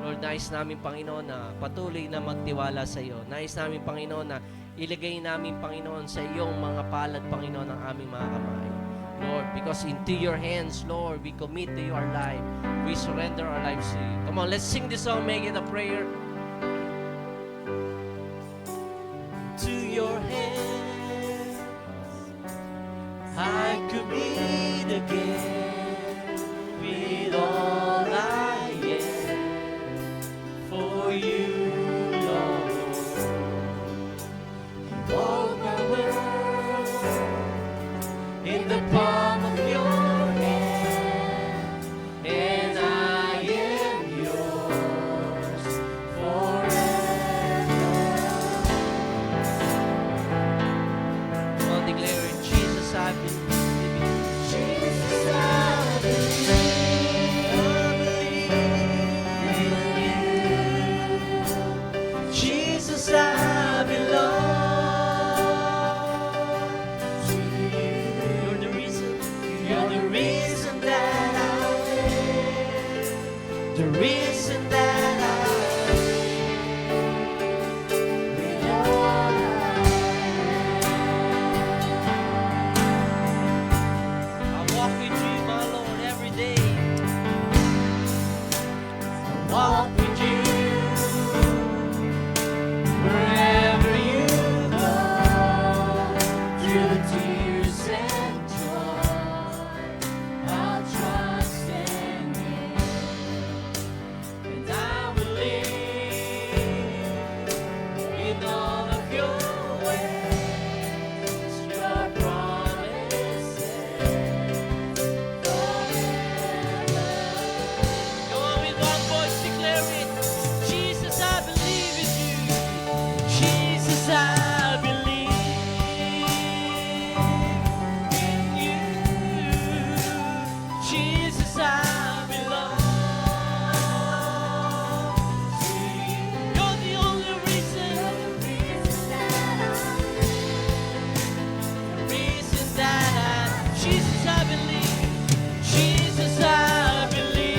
Lord, nais namin, Panginoon, na patuloy na magtiwala sa iyo. Nais namin, Panginoon, na ilagay namin, Panginoon, sa iyong mga palad, Panginoon, ang aming mga kamay. Lord, because into your hands, Lord, we commit to you our life. We surrender our lives to you. Come on, let's sing this song, make it a prayer. To your hands, I commit again with all I am for you, Lord. Hold my world in the palm of your hand, and I am yours forever. Come on, declare it. Jesus, I believe. Jesus, I believe in you. Jesus, I belong to you. You're the reason. You're the reason that I live. The reason that I live. With all I walk with you, my Lord, every day. I walk with you wherever you go. Through the tears and joy, I'll trust in you, and I believe in all of your ways, your promises forever. Go on with one voice, declare it. Jesus, I believe in you. Jesus, I believe in you. Jesus, I belong to you. You're the only reason. The reason that Jesus, I believe. Jesus, I believe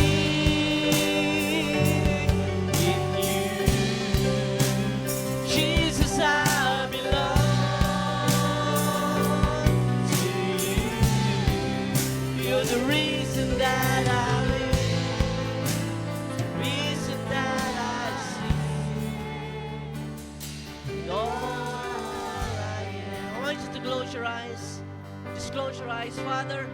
in you. Jesus, I belong to you. You're the reason that I live, the reason that I see. All I am. I want you to close your eyes. Just close your eyes, Father.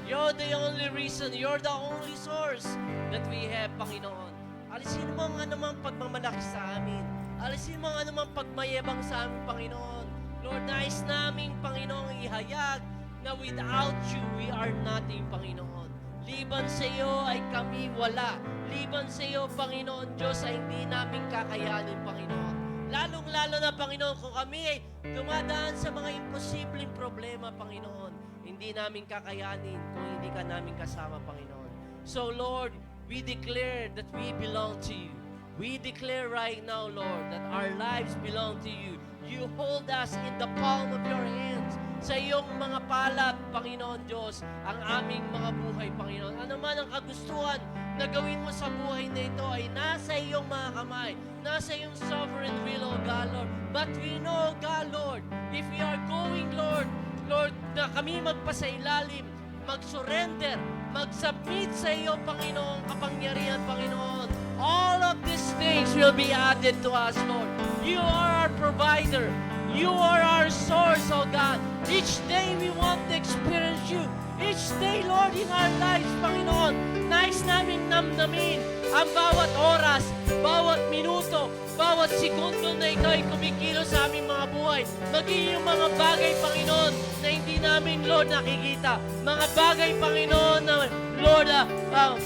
You're the only reason, you're the only source that we have, Panginoon. Alisin mo ang anumang pagmamalaki sa amin. Alisin mo ang anumang pagmayabang sa amin, Panginoon. Lord, nais namin, Panginoon, ihayag na without you, we are nothing, Panginoon. Liban sa iyo ay kami wala. Liban sa iyo, Panginoon Diyos, ay hindi namin kakayanin, Panginoon. Lalong-lalo na, Panginoon, kung kami ay dumadaan sa mga imposibleng problema, Panginoon, hindi namin kakayanin kung hindi ka namin kasama, Panginoon. So, Lord, we declare that we belong to you. We declare right now, Lord, that our lives belong to you. You hold us in the palm of your hands. Sa iyong mga palad, Panginoon Diyos, ang aming mga buhay, Panginoon. Ano man ang kagustuhan na gawin mo sa buhay na ito ay nasa iyong mga kamay, nasa iyong sovereign will, O God, Lord. But we know, God, Lord, if we are going, Lord, na kami magpasailalim, mag-surrender, mag-submit sa iyo, Panginoon, kapangyarihan, Panginoon. All of these things will be added to us, Lord. You are our provider. You are our source, oh God. Each day we want to experience you. Each day, Lord, in our lives, Panginoon, nais namin namnamin ang bawat oras, bawat minuto, bawat segundo na ikaw ay kumikilos sa aming mga buhay. Maging yung mga bagay, Panginoon, na hindi namin, Lord, nakikita. Mga bagay, Panginoon, na, Lord,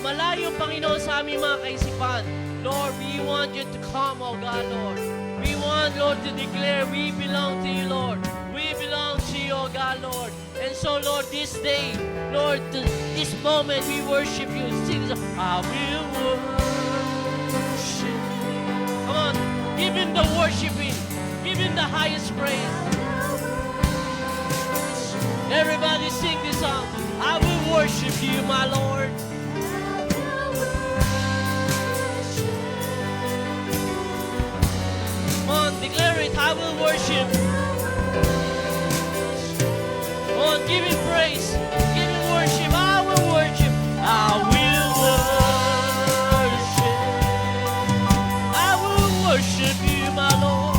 malayo, Panginoon, sa aming mga kaisipan. Lord, we want you to come, oh God, Lord. We want, Lord, to declare we belong to you, Lord. We belong to you, oh God, Lord. And so, Lord, this day, Lord, this moment, we worship you. Sing the song, I will worship. Come on, give him the worshiping. Give him the highest praise. Everybody sing this song. I will worship you, my Lord. Come on, declare it. I will worship. Come on, give him praise. Give him worship. I will worship. I will worship. I will worship you, my Lord.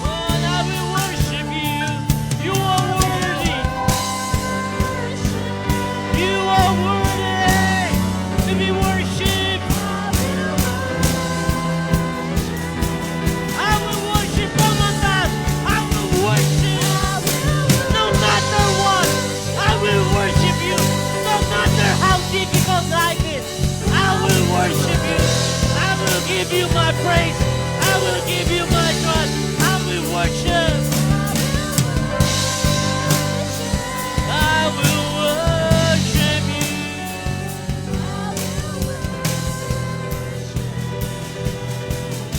Lord, I will worship you. You are worthy. You are worthy to be worshipped. I will worship no matter. I will worship no matter what. I will worship you no matter how difficult life is. I will worship you. I will give you my praise. I will give you my trust. I will worship. I will worship you.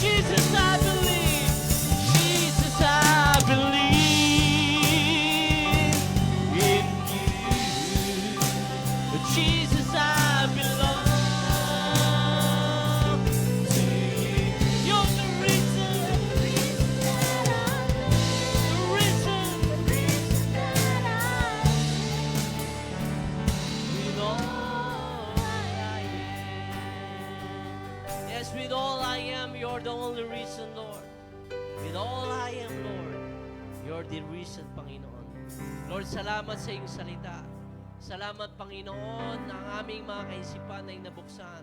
Jesus, I believe. Jesus, I believe in you. Jesus, I belong to you. You're the reason. The reason. With all I am. Yes, with all I am, you're the only reason, Lord. With all I am, Lord, you're the reason, Panginoon. Lord, salamat sa iyong salita. Salamat, Panginoon, na ang aming mga kaisipan ay nabuksan.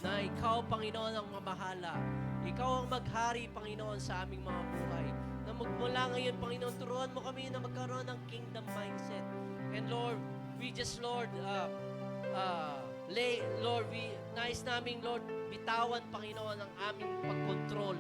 Na ikaw, Panginoon, ang mamahala. Ikaw ang maghari, Panginoon, sa aming mga buhay. Na magmula ngayon, Panginoon, turuan mo kami na magkaroon ng kingdom mindset. And Lord, we just, Lord, nais naming, Lord, bitawan, Panginoon, ang aming pagkontrol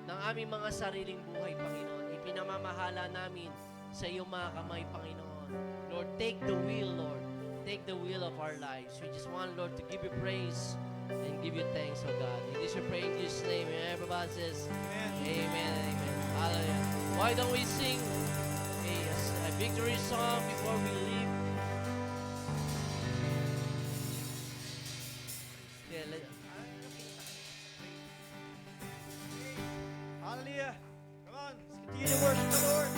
ng aming mga sariling buhay, Panginoon. Ipinamamahala namin sa iyong mga kamay, Panginoon. Lord, take the wheel, Lord. Take the wheel of our lives. We just want, Lord, to give you praise and give you thanks, oh God. In this we pray in Jesus' name. And everybody says, Amen and amen. Hallelujah. Why don't we sing a victory song before we leave? Yeah, Hallelujah. Come on, let's continue to worship the Lord.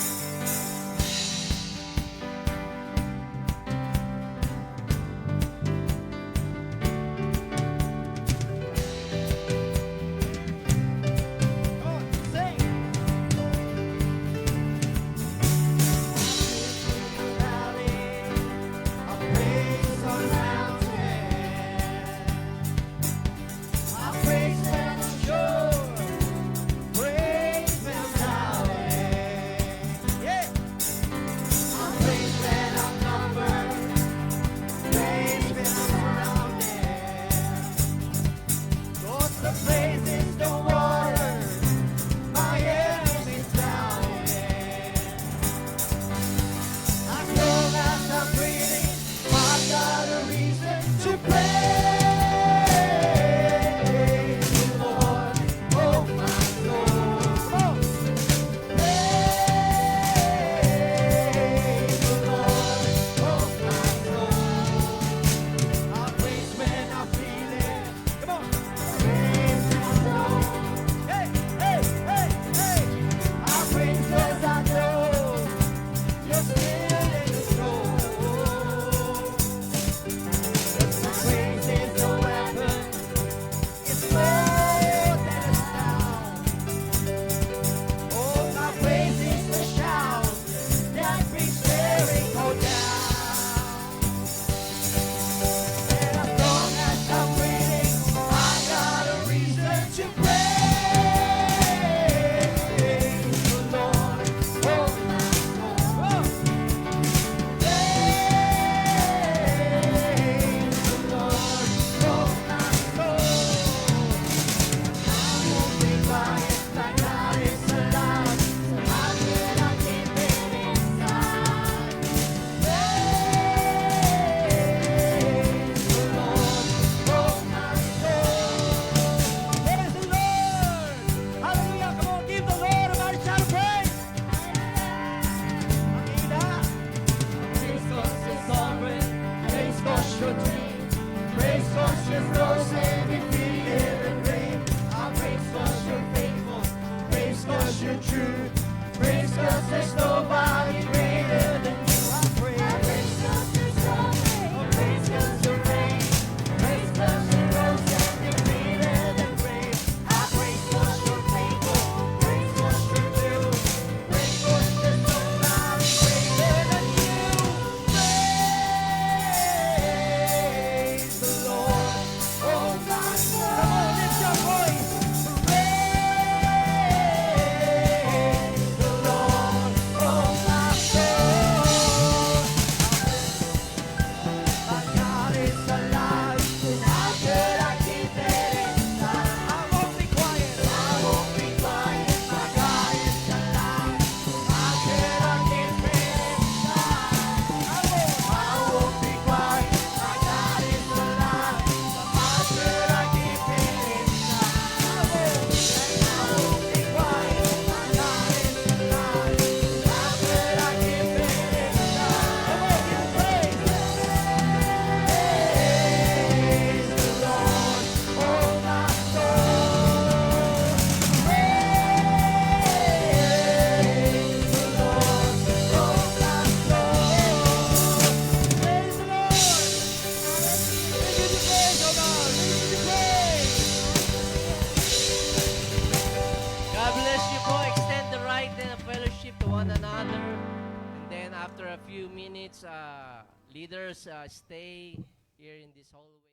Come on, sing. Praise when I'm sure, praise when I'm doubting. your truth. Praise 'cause there's nobody greater than you. I praise. Praise 'cause there's no way. Praise 'cause you reign. Praise 'cause you rose and you're greater than grave. I praise 'cause you're faithful. Praise 'cause you're true. Praise 'cause there's nobody greater than you. Praise the Lord, oh my soul. Come on, lift your voice. Praise the Lord, oh my soul. My God is alive. How could I keep it inside? I won't be quiet. I won't be quiet. My God is alive. How could I keep it inside? I won't be quiet. My God is alive. How could I keep it inside? I won't be quiet. My God is alive. How could I keep it inside? Come on, give praise. Praise the Lord, oh my soul. Praise the Lord, oh my soul. Praise the Lord. We give you praise, oh God. We give you praise. God bless you po. Extend the right and the fellowship to one another. And then after a few minutes, leaders stay here in this hallway.